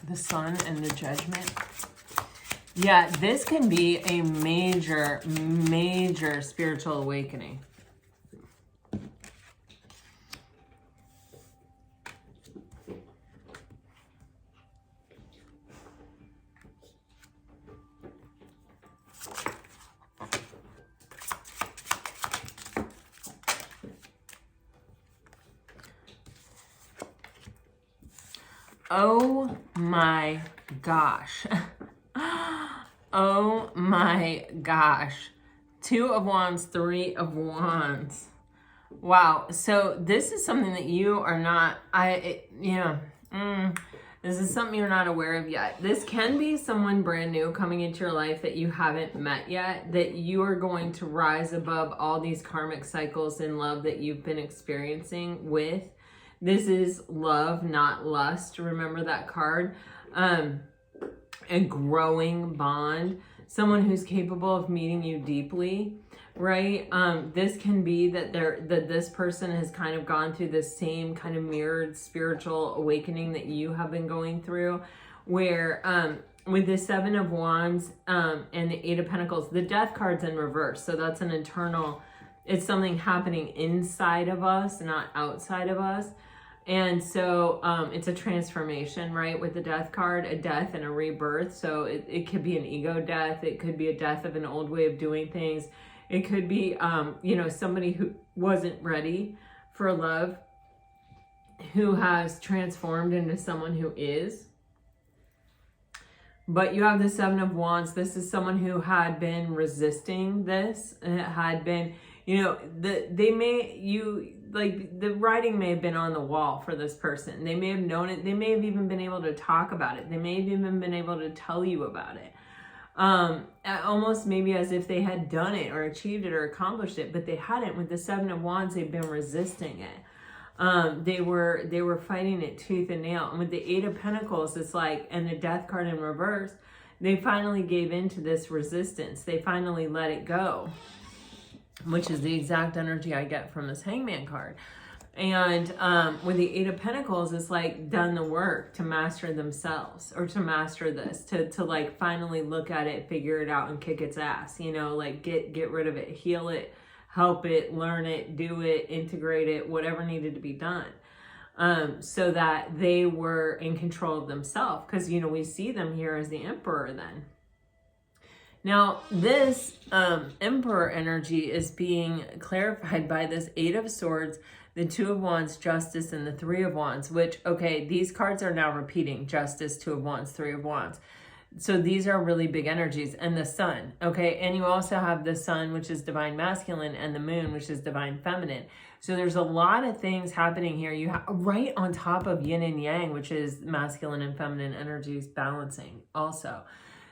The Sun and the Judgment. Yeah, this can be a major, major spiritual awakening. Oh my gosh. Oh my gosh. 2 of Wands, 3 of Wands. Wow. So this is something that you are not, this is something you're not aware of yet. This can be someone brand new coming into your life that you haven't met yet, that you are going to rise above all these karmic cycles in love that you've been experiencing with. This is love, not lust. Remember that card? A growing bond. Someone who's capable of meeting you deeply, right? This can be that this person has kind of gone through the same kind of mirrored spiritual awakening that you have been going through, where with the 7 of Wands and the 8 of Pentacles, the Death card's in reverse. So that's an internal, it's something happening inside of us, not outside of us. And so it's a transformation, right? With the Death card, a death and a rebirth. So it could be an ego death. It could be a death of an old way of doing things. It could be, somebody who wasn't ready for love, who has transformed into someone who is. But you have the 7 of Wands. This is someone who had been resisting this. It had been, the writing may have been on the wall for this person. They may have known it. They may have even been able to talk about it. They may have even been able to tell you about it. Almost maybe as if they had done it or achieved it or accomplished it, but they hadn't. With the 7 of Wands, they've been resisting it. They were fighting it tooth and nail. And with the 8 of Pentacles, it's like, and the Death card in reverse, they finally gave in to this resistance. They finally let it go, which is the exact energy I get from this Hangman card. And with the 8 of Pentacles, it's like done the work to master themselves, or to master this, to like finally look at it, figure it out, and kick its ass, like get rid of it, heal it, help it, learn it, do it, integrate it, whatever needed to be done. So that they were in control of themselves. Because, we see them here as the Emperor then. Now, this Emperor energy is being clarified by this 8 of Swords, the 2 of Wands, Justice, and the 3 of Wands, which, okay, these cards are now repeating. Justice, 2 of Wands, 3 of Wands. So these are really big energies. And the Sun, okay? And you also have the Sun, which is divine masculine, and the Moon, which is divine feminine. So there's a lot of things happening here. You have right on top of yin and yang, which is masculine and feminine energies balancing also.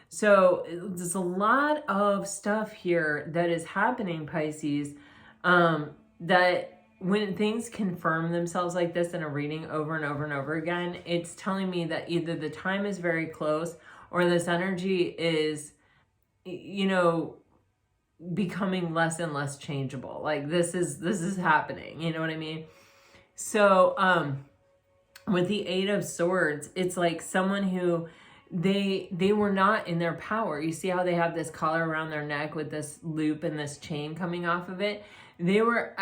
So there's a lot of stuff here that is happening, Pisces, that when things confirm themselves like this in a reading over and over and over again, it's telling me that either the time is very close, or this energy is, becoming less and less changeable. Like this is happening, you know what I mean? So with the 8 of Swords, it's like someone who they were not in their power. You see how they have this collar around their neck with this loop and this chain coming off of it? They were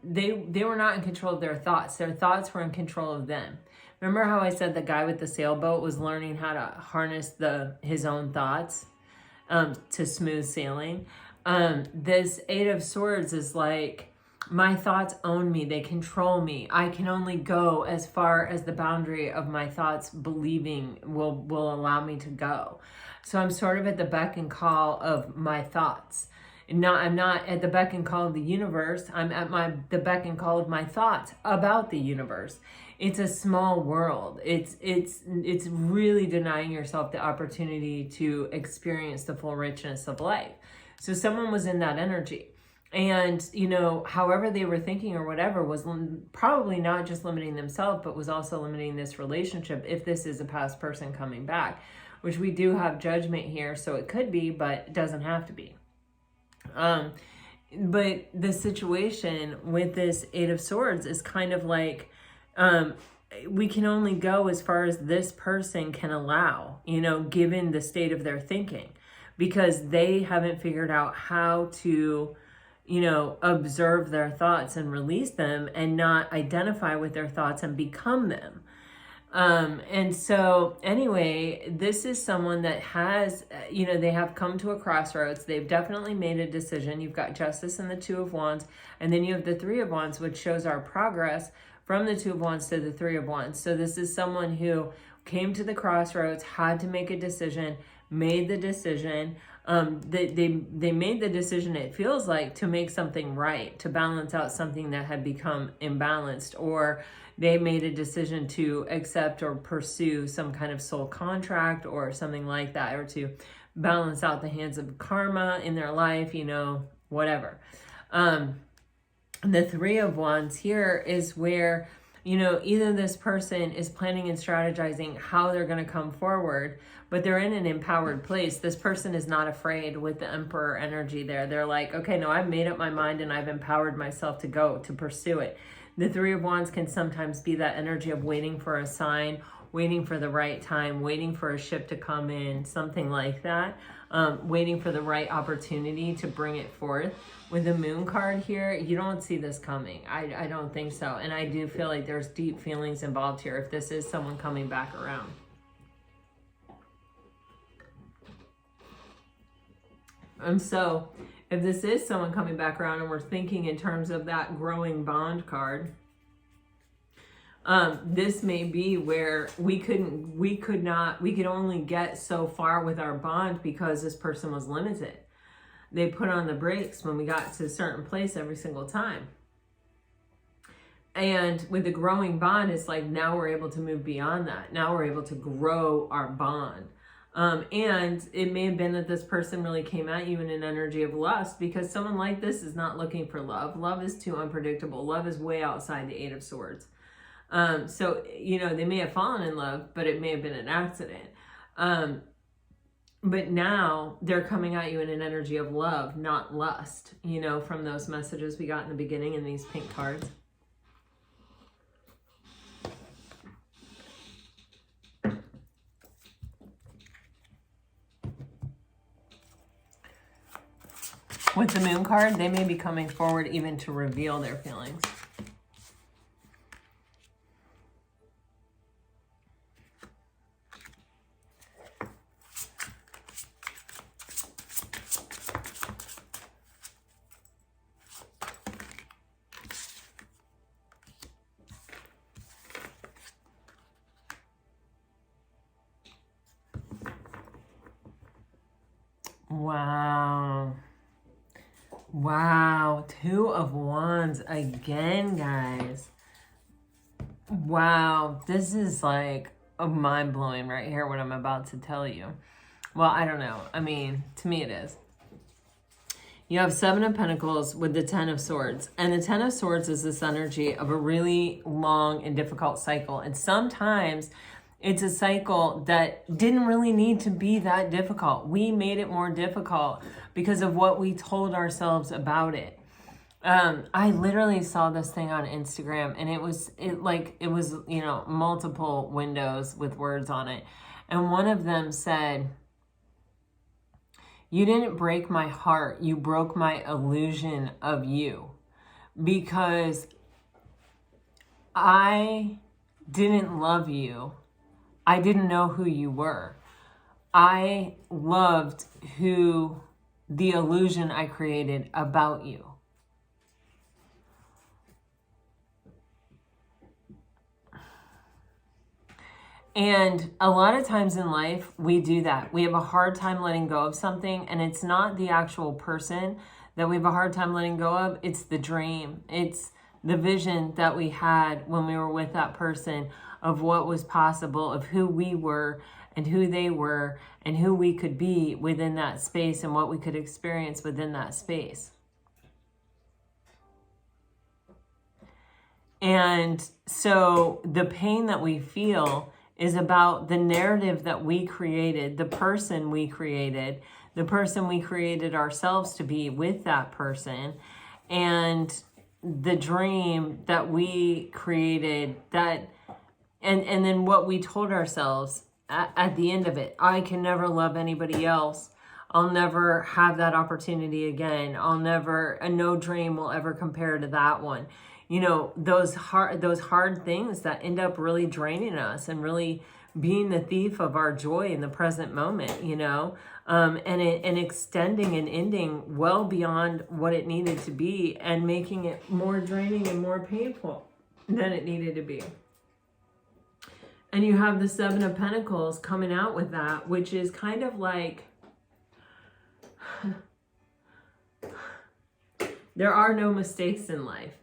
they were not in control of their thoughts. Their thoughts were in control of them. Remember how I said the guy with the sailboat was learning how to harness his own thoughts to smooth sailing? This 8 of Swords is like, my thoughts own me. They control me. I can only go as far as the boundary of my thoughts believing will allow me to go. So I'm sort of at the beck and call of my thoughts. I'm not at the beck and call of the universe. I'm at the beck and call of my thoughts about the universe. It's a small world. It's really denying yourself the opportunity to experience the full richness of life. So someone was in that energy. And, however they were thinking or whatever was probably not just limiting themselves, but was also limiting this relationship, if this is a past person coming back, which we do have judgment here. So it could be, but it doesn't have to be. But the situation with this 8 of Swords is kind of like, we can only go as far as this person can allow, given the state of their thinking, because they haven't figured out how to, observe their thoughts and release them, and not identify with their thoughts and become them. And so anyway, this is someone that has, they have come to a crossroads. They've definitely made a decision. You've got Justice and the 2 of Wands, and then you have the 3 of Wands, which shows our progress from the 2 of Wands to the 3 of Wands. So this is someone who came to the crossroads, had to make a decision, made the decision. They made the decision, it feels like, to make something right, to balance out something that had become imbalanced, or they made a decision to accept or pursue some kind of soul contract or something like that, or to balance out the hands of karma in their life, you know, whatever. The Three of Wands here is where, you know, either this person is planning and strategizing how they're going to come forward, but they're in an empowered place. This person is not afraid with the Emperor energy there. They're like, okay, no, I've made up my mind and I've empowered myself to go, to pursue it. The Three of Wands can sometimes be that energy of waiting for a sign, waiting for the right time, waiting for a ship to come in, something like that. Waiting for the right opportunity to bring it forth. With the Moon card here, you don't see this coming. I don't think so. And I do feel like there's deep feelings involved here if this is someone coming back around. And so if this is someone coming back around and we're thinking in terms of that growing bond card, this may be where we could only get so far with our bond because this person was limited. They put on the brakes when we got to a certain place every single time. And with the growing bond, it's like now we're able to move beyond that. Now we're able to grow our bond. And it may have been that this person really came at you in an energy of lust, because someone like this is not looking for love. Love is too unpredictable. Love is way outside the Eight of Swords. So, you know, they may have fallen in love, but it may have been an accident. But now they're coming at you in an energy of love, not lust, you know, from those messages we got in the beginning in these pink cards. With the Moon card, they may be coming forward even to reveal their feelings. Wow. Wow. Two of Wands again, guys. Wow. This is like mind-blowing right here, what I'm about to tell you. Well, I don't know. I mean, to me it is. You have Seven of Pentacles with the Ten of Swords. And the Ten of Swords is this energy of a really long and difficult cycle. And sometimes it's a cycle that didn't really need to be that difficult. We made it more difficult because of what we told ourselves about it. I literally saw this thing on Instagram, and it was, you know, multiple windows with words on it. And one of them said, "You didn't break my heart. You broke my illusion of you, because I didn't love you. I didn't know who you were. I loved the illusion I created about you." And a lot of times in life, we do that. We have a hard time letting go of something, and it's not the actual person that we have a hard time letting go of. It's the dream. It's the vision that we had when we were with that person of what was possible, of who we were and who they were and who we could be within that space and what we could experience within that space. And so the pain that we feel is about the narrative that we created, the person we created ourselves to be with that person, and the dream that we created, that and then what we told ourselves at the end of it. I can never love anybody else. I'll never have that opportunity again. No dream will ever compare to that one. You know, those hard things that end up really draining us and really being the thief of our joy in the present moment, you know, and extending and ending well beyond what it needed to be, and making it more draining and more painful than it needed to be. And you have the Seven of Pentacles coming out with that, which is kind of like, there are no mistakes in life.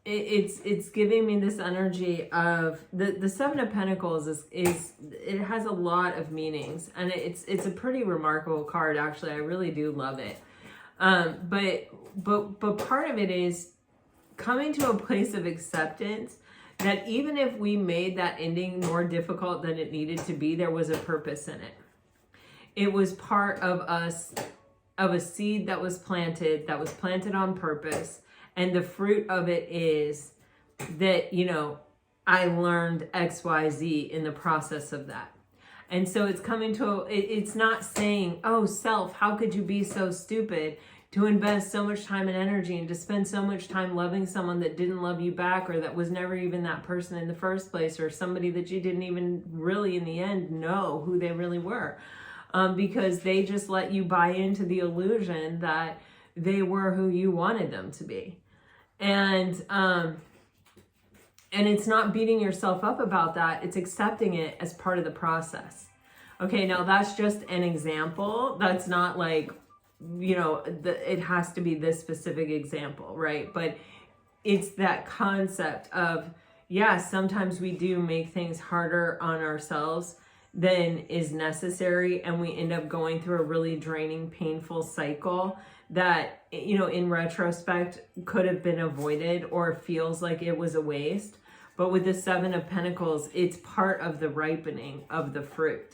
It's giving me this energy of the Seven of Pentacles is it has a lot of meanings, and it's a pretty remarkable card, actually. I really do love it. But part of it is coming to a place of acceptance that even if we made that ending more difficult than it needed to be, there was a purpose in it. It was part of us, of a seed that was planted on purpose. And the fruit of it is that, you know, I learned X, Y, Z in the process of that. And so it's coming to, it's not saying, oh, self, how could you be so stupid to invest so much time and energy and to spend so much time loving someone that didn't love you back, or that was never even that person in the first place, or somebody that you didn't even really in the end know who they really were, because they just let you buy into the illusion that they were who you wanted them to be. And it's not beating yourself up about that. It's accepting it as part of the process. Okay, now that's just an example. That's not like, you know, it has to be this specific example, right? But it's that concept of, yeah, sometimes we do make things harder on ourselves than is necessary, and we end up going through a really draining, painful cycle that, you know, in retrospect could have been avoided or feels like it was a waste. But with the Seven of Pentacles, it's part of the ripening of the fruit.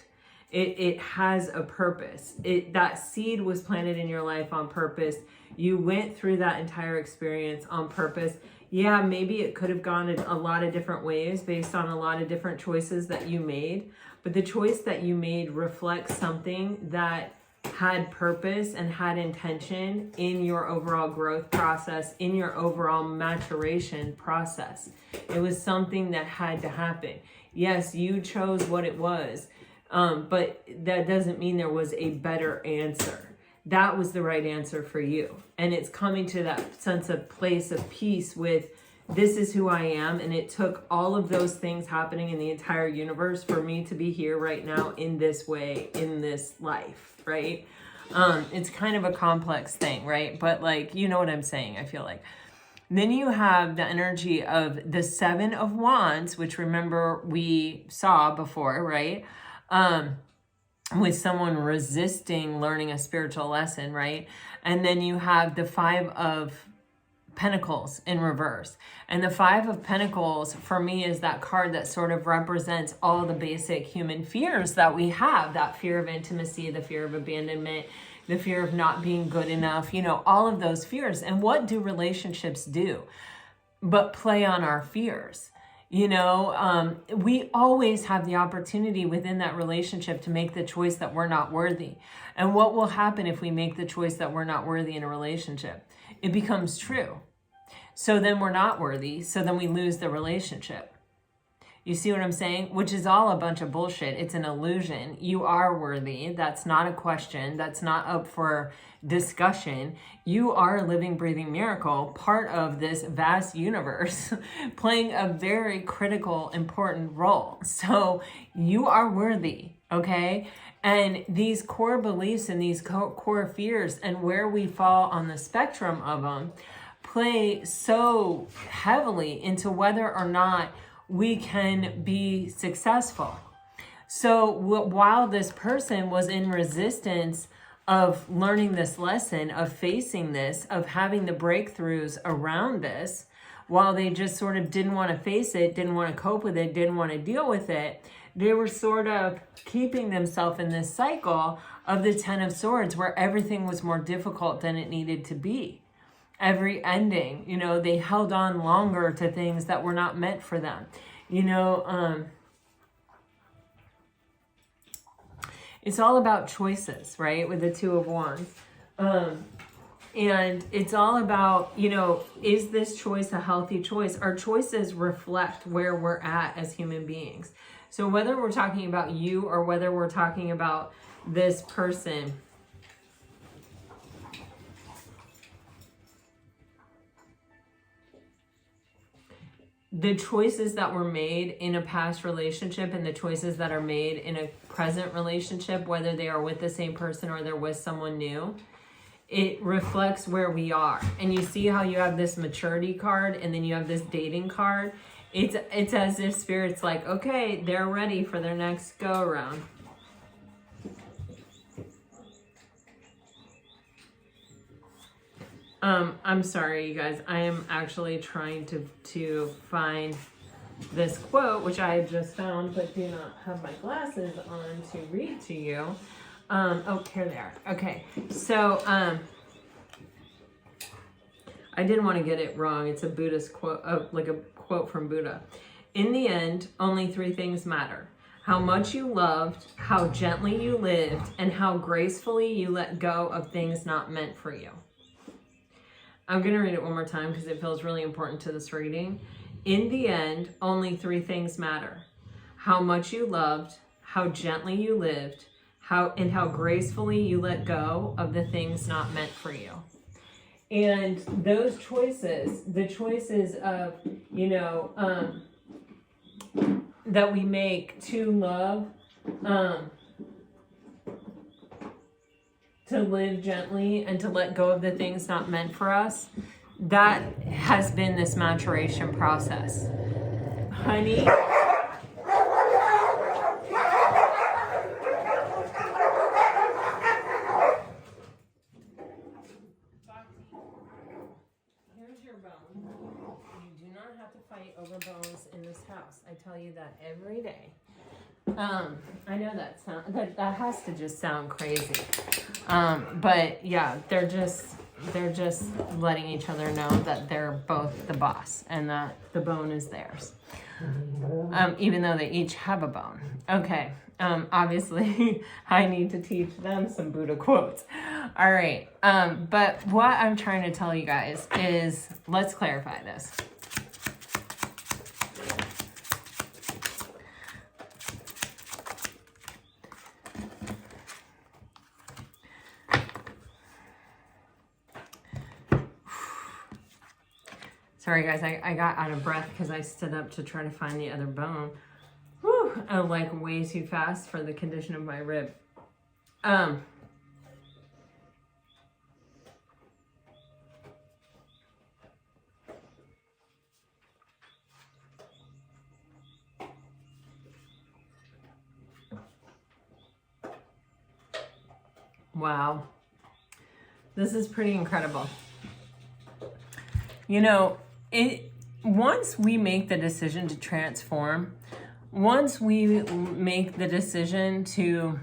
It has a purpose. That seed was planted in your life on purpose. You went through that entire experience on purpose. Yeah, maybe it could have gone in a lot of different ways based on a lot of different choices that you made. But the choice that you made reflects something that had purpose and had intention in your overall growth process, in your overall maturation process. It was something that had to happen. Yes, you chose what it was, but that doesn't mean there was a better answer. That was the right answer for you. And it's coming to that sense of place of peace with, this is who I am, and it took all of those things happening in the entire universe for me to be here right now in this way, in this life, right? It's kind of a complex thing, right? But like, you know what I'm saying, I feel like. Then you have the energy of the Seven of Wands, which remember we saw before, right? With someone resisting learning a spiritual lesson, right? And then you have the Five of Pentacles in reverse. And the Five of Pentacles for me is that card that sort of represents all the basic human fears that we have. That fear of intimacy, the fear of abandonment, the fear of not being good enough, you know, all of those fears. And what do relationships do but play on our fears? You know, we always have the opportunity within that relationship to make the choice that we're not worthy. And what will happen if we make the choice that we're not worthy in a relationship? It becomes true. So then we're not worthy. So then we lose the relationship. You see what I'm saying? Which is all a bunch of bullshit. It's an illusion. You are worthy. That's not a question. That's not up for discussion. You are a living, breathing miracle, part of this vast universe, playing a very critical, important role. So you are worthy, okay? And these core beliefs and these core fears and where we fall on the spectrum of them play so heavily into whether or not we can be successful. So while this person was in resistance of learning this lesson, of facing this, of having the breakthroughs around this, while they just sort of didn't want to face it, didn't want to cope with it, didn't want to deal with it, they were sort of keeping themselves in this cycle of the Ten of Swords where everything was more difficult than it needed to be. Every ending, you know, they held on longer to things that were not meant for them. You know, it's all about choices, right? With the Two of Wands. And it's all about, you know, is this choice a healthy choice? Our choices reflect where we're at as human beings. So whether we're talking about you or whether we're talking about this person, the choices that were made in a past relationship and the choices that are made in a present relationship, whether they are with the same person or they're with someone new, it reflects where we are. And you see how you have this maturity card and then you have this dating card. It's as if Spirit's like, okay, they're ready for their next go around. I'm sorry, you guys. I am actually trying to find this quote, which I just found, but do not have my glasses on to read to you. Oh, here they are. Okay, so I didn't want to get it wrong. It's a Buddhist quote, like a quote from Buddha. In the end, only 3 things matter: how much you loved, how gently you lived, and how gracefully you let go of things not meant for you. I'm going to read it one more time because it feels really important to this reading. In the end, only 3 things matter: how much you loved, how gently you lived, and how gracefully you let go of the things not meant for you. And those choices, the choices of, that we make to love, to live gently and to let go of the things not meant for us, that has been this maturation process. Honey, here's your bone. You do not have to fight over bones in this house. I tell you that every day. I know that has to just sound crazy. But yeah, they're just letting each other know that they're both the boss and that the bone is theirs. Even though they each have a bone. Okay. Obviously I need to teach them some Buddha quotes. All right. But what I'm trying to tell you guys is, let's clarify this. Sorry guys, I got out of breath because I stood up to try to find the other bone. Whew, like way too fast for the condition of my rib. Wow. This is pretty incredible. Once we make the decision to transform, once we make the decision to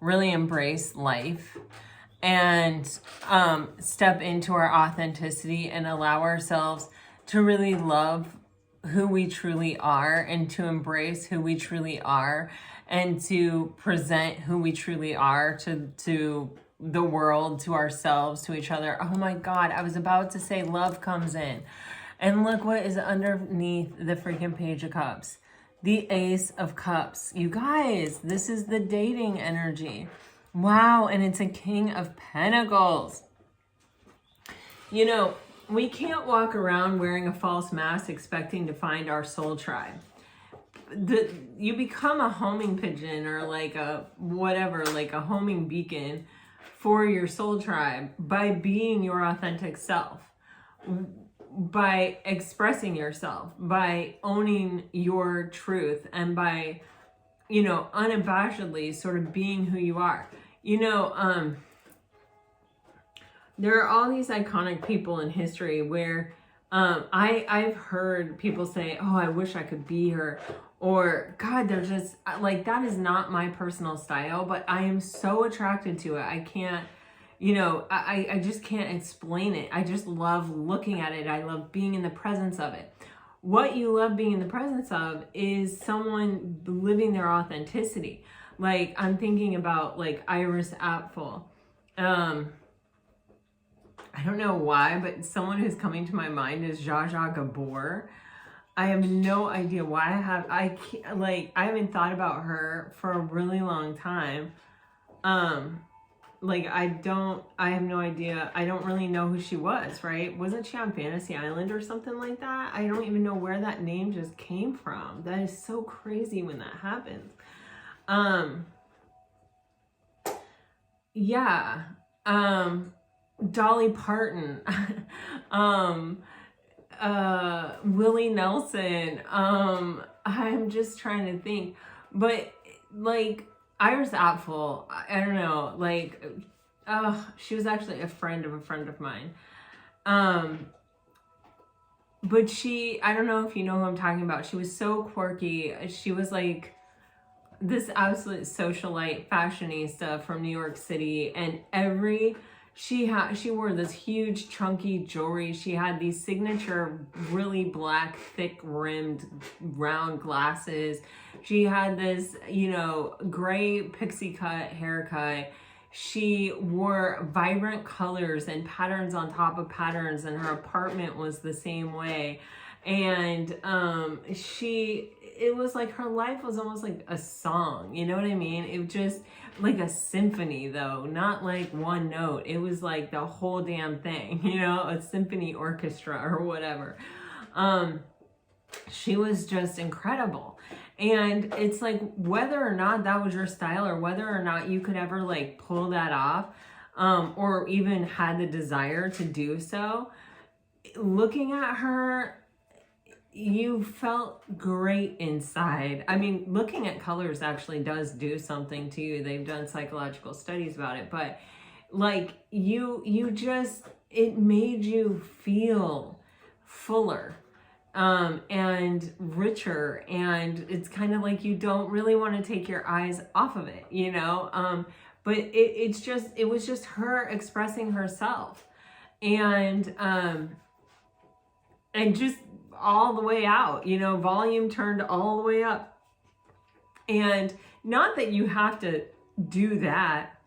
really embrace life and step into our authenticity and allow ourselves to really love who we truly are and to embrace who we truly are and to present who we truly are to the world, to ourselves, to each other. Oh my God, I was about to say love comes in. And look what is underneath the freaking Page of Cups. The Ace of Cups. You guys, this is the dating energy. Wow, and it's a King of Pentacles. We can't walk around wearing a false mask expecting to find our soul tribe. You become a homing pigeon or like a homing beacon for your soul tribe by being your authentic self, by expressing yourself, by owning your truth, and by, unabashedly sort of being who you are. There are all these iconic people in history where I've heard people say, oh, I wish I could be her. Or, God, they're just, like, that is not my personal style, but I am so attracted to it. I can't, I just can't explain it. I just love looking at it. I love being in the presence of it. What you love being in the presence of is someone living their authenticity. Like, I'm thinking about, like, Iris Apfel. I don't know why, but someone who's coming to my mind is Zsa Zsa Gabor. I have no idea why I haven't thought about her for a really long time. like, I have no idea. I don't really know who she was, right? Wasn't she on Fantasy Island or something like that? I don't even know where that name just came from. That is so crazy when that happens. Yeah. Dolly Parton. Willie Nelson. I'm just trying to think. But, like, Iris Apfel, I don't know, like, she was actually a friend of mine. But she, I don't know if you know who I'm talking about. She was so quirky. She was like this absolute socialite fashionista from New York City, and she wore this huge chunky jewelry. She had these signature really black thick rimmed round glasses. She had this, you know, gray pixie cut haircut. She wore vibrant colors and patterns on top of patterns, and her apartment was the same way. And it was like her life was almost like a song, you know what I mean? It was just like a symphony, though, not like one note. It was like the whole damn thing, you know, a symphony orchestra or whatever. She was just incredible. And it's like, whether or not that was your style, or whether or not you could ever like pull that off, or even had the desire to do so, looking at her, you felt great inside. I mean, looking at colors actually does do something to you. They've done psychological studies about it, but like you just, it made you feel fuller, and richer. And it's kind of like, you don't really want to take your eyes off of it, you know? But it was just her expressing herself, and just all the way out, you know, volume turned all the way up. And not that you have to do that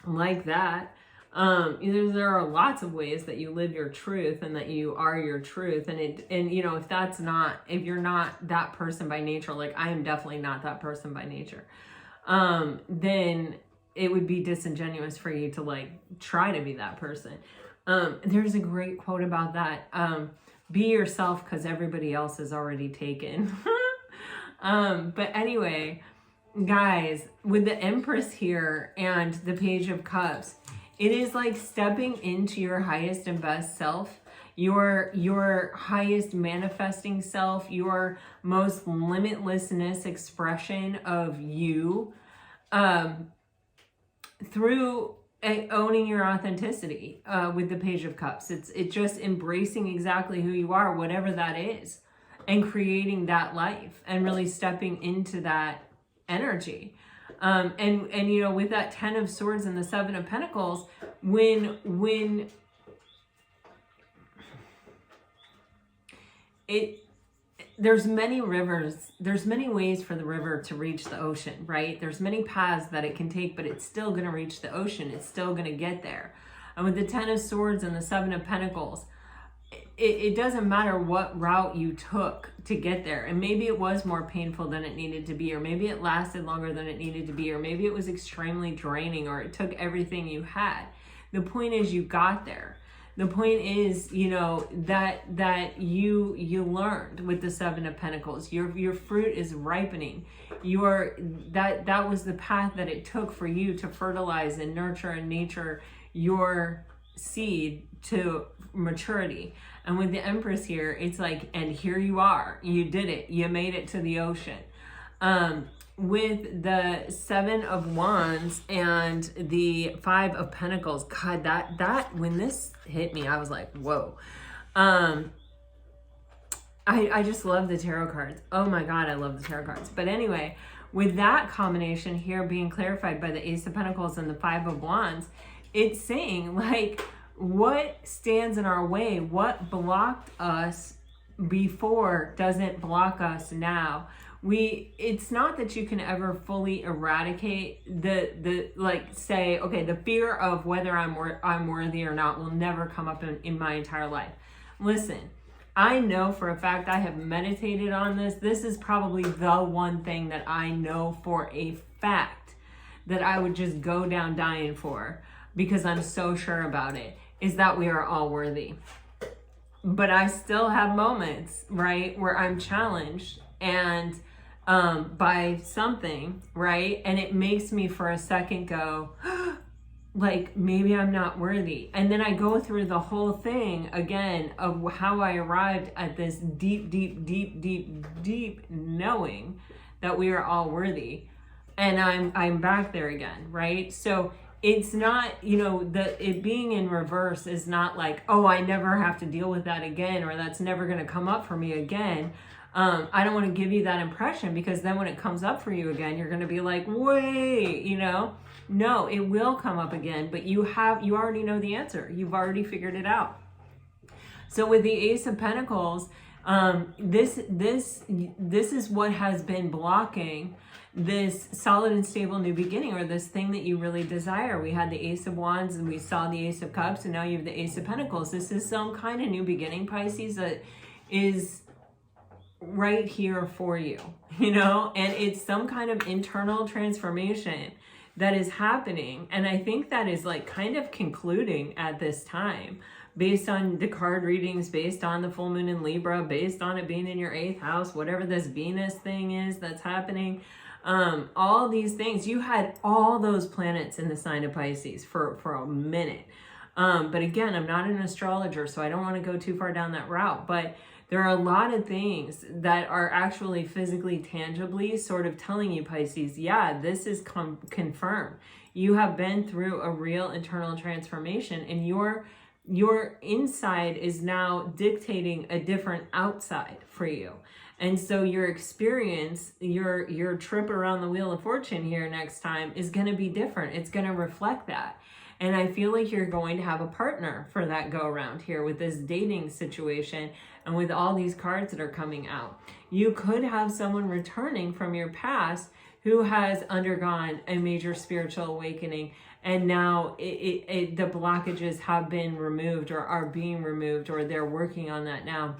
like that. There are lots of ways that you live your truth, and that you are your truth. And you know, if you're not that person by nature, like I am definitely not that person by nature, then it would be disingenuous for you to like try to be that person. There's a great quote about that. Be yourself, because everybody else is already taken. But anyway, guys, with the Empress here and the Page of Cups, it is like stepping into your highest and best self, your highest manifesting self, your most limitlessness expression of you, through owning your authenticity, with the Page of Cups. It's just embracing exactly who you are, whatever that is, and creating that life, and really stepping into that energy. And you know, with that 10 of Swords and the 7 of Pentacles, when there's many rivers, there's many ways for the river to reach the ocean, right? There's many paths that it can take, but it's still going to reach the ocean. It's still going to get there. And with the 10 of Swords and the 7 of Pentacles, it doesn't matter what route you took to get there. And maybe it was more painful than it needed to be, or maybe it lasted longer than it needed to be, or maybe it was extremely draining, or it took everything you had. The point is, you got there. The point is, you know, that you learned with the 7 of Pentacles. Your fruit is ripening. That was the path that it took for you to fertilize and nurture and nature your seed to maturity. And with the Empress here, it's like, and here you are. You did it. You made it to the ocean. With the 7 of Wands and the 5 of Pentacles, God, that when this hit me, I was like, whoa. I just love the tarot cards. Oh my God, I love the tarot cards. But anyway, with that combination here being clarified by the Ace of Pentacles and the 5 of Wands, it's saying like, what stands in our way, what blocked us before doesn't block us now. It's not that you can ever fully eradicate the like, say, okay, the fear of whether I'm worthy or not will never come up in my entire life. Listen, I know for a fact, I have meditated on this. This is probably the one thing that I know for a fact that I would just go down dying for, because I'm so sure about it, is that we are all worthy. But I still have moments, right, where I'm challenged and by something, right? And it makes me for a second go, like, maybe I'm not worthy. And then I go through the whole thing again of how I arrived at this deep, deep, deep, deep, deep knowing that we are all worthy. And I'm back there again, right? So it's not, you know, it being in reverse is not like, oh, I never have to deal with that again, or that's never going to come up for me again. I don't want to give you that impression, because then when it comes up for you again, you're going to be like, wait, you know, no, it will come up again, but you already know the answer. You've already figured it out. So with the Ace of Pentacles, this is what has been blocking this solid and stable new beginning, or this thing that you really desire. We had the Ace of Wands and we saw the Ace of Cups, and now you have the Ace of Pentacles. This is some kind of new beginning, Pisces, that is right here for you, you know, and it's some kind of internal transformation that is happening. And I think that is like kind of concluding at this time, based on the card readings, based on the full moon in Libra, based on it being in your 8th house, whatever this Venus thing is that's happening. All these things, you had all those planets in the sign of Pisces for a minute. But again, I'm not an astrologer, so I don't want to go too far down that route, but there are a lot of things that are actually physically, tangibly sort of telling you, Pisces, yeah, this is confirmed. You have been through a real internal transformation, and your inside is now dictating a different outside for you. And so your experience, your trip around the Wheel of Fortune here next time is going to be different. It's going to reflect that. And I feel like you're going to have a partner for that go around here with this dating situation and with all these cards that are coming out. You could have someone returning from your past who has undergone a major spiritual awakening, and now the blockages have been removed or are being removed, or they're working on that now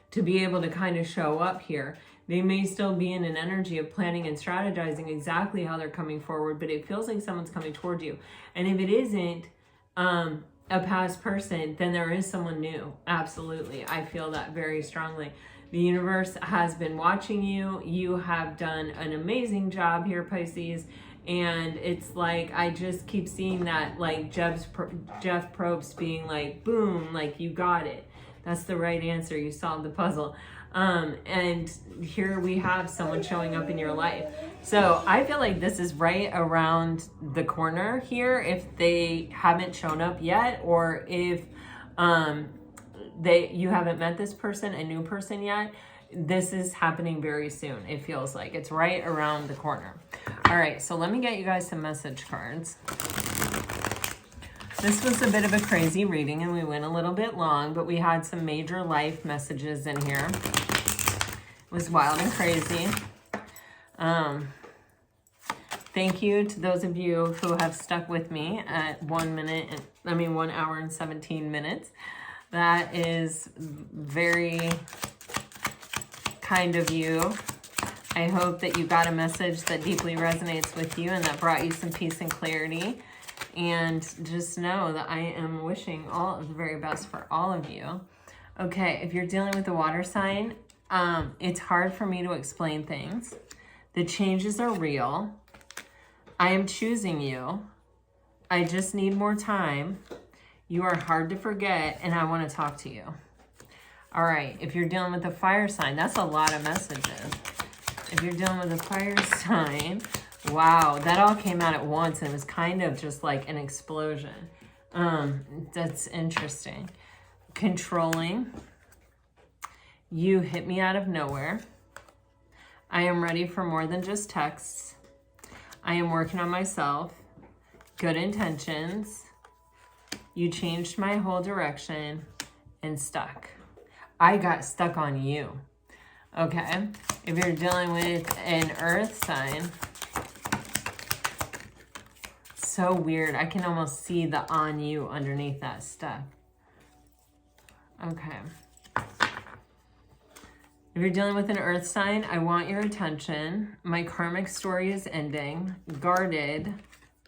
to be able to kind of show up here. They may still be in an energy of planning and strategizing exactly how they're coming forward, but it feels like someone's coming toward you. And if it isn't a past person, then there is someone new. Absolutely. I feel that very strongly. The universe has been watching you. You have done an amazing job here, Pisces. And it's like, I just keep seeing that, like Jeff Probst being like, boom, like you got it. That's the right answer. You solved the puzzle. And here we have someone showing up in your life. So I feel like this is right around the corner here, if they haven't shown up yet, or if you haven't met this person, a new person yet. This is happening very soon. It feels like it's right around the corner. All right, so let me get you guys some message cards. This was a bit of a crazy reading, and we went a little bit long, but we had some major life messages in here. It was wild and crazy. Thank you to those of you who have stuck with me at 1 hour and 17 minutes. That is very kind of you. I hope that you got a message that deeply resonates with you and that brought you some peace and clarity. And just know that I am wishing all of the very best for all of you. Okay, if you're dealing with a water sign, it's hard for me to explain things. The changes are real. I am choosing you. I just need more time. You are hard to forget, and I want to talk to you. All right, if you're dealing with a fire sign, that's a lot of messages. If you're dealing with a fire sign, wow, that all came out at once, and it was kind of just like an explosion. That's interesting. Controlling. You hit me out of nowhere. I am ready for more than just texts. I am working on myself. Good intentions. You changed my whole direction. And stuck. I got stuck on you. Okay. If you're dealing with an earth sign, so weird. I can almost see the on you underneath that stuff. Okay. If you're dealing with an earth sign, I want your attention. My karmic story is ending. Guarded,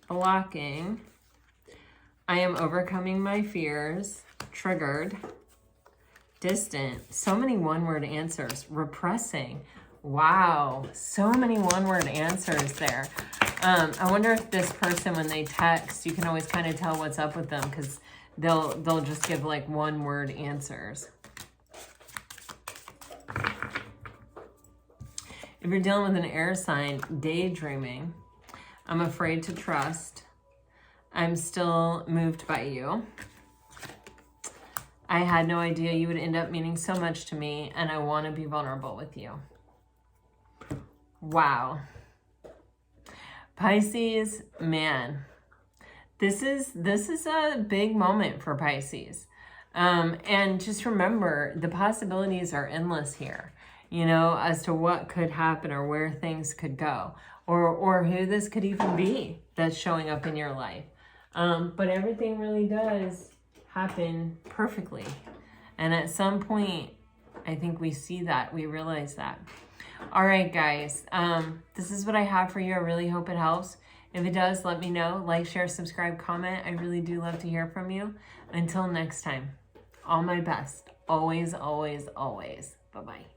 blocking. I am overcoming my fears. Triggered, distant. So many one-word answers. Repressing. Wow, so many one-word answers there. I wonder if this person, when they text, you can always kind of tell what's up with them because they'll just give like one-word answers. If you're dealing with an air sign, daydreaming. I'm afraid to trust. I'm still moved by you. I had no idea you would end up meaning so much to me, and I want to be vulnerable with you. Wow. Pisces, man, this is a big moment for Pisces. And just remember, the possibilities are endless here, you know, as to what could happen or where things could go, or who this could even be that's showing up in your life. But everything really does happen perfectly. And at some point, I think we see that, we realize that. All right, guys, this is what I have for you. I really hope it helps. If it does, let me know. Like, share, subscribe, comment. I really do love to hear from you. Until next time, all my best. Always, always, always. Bye-bye.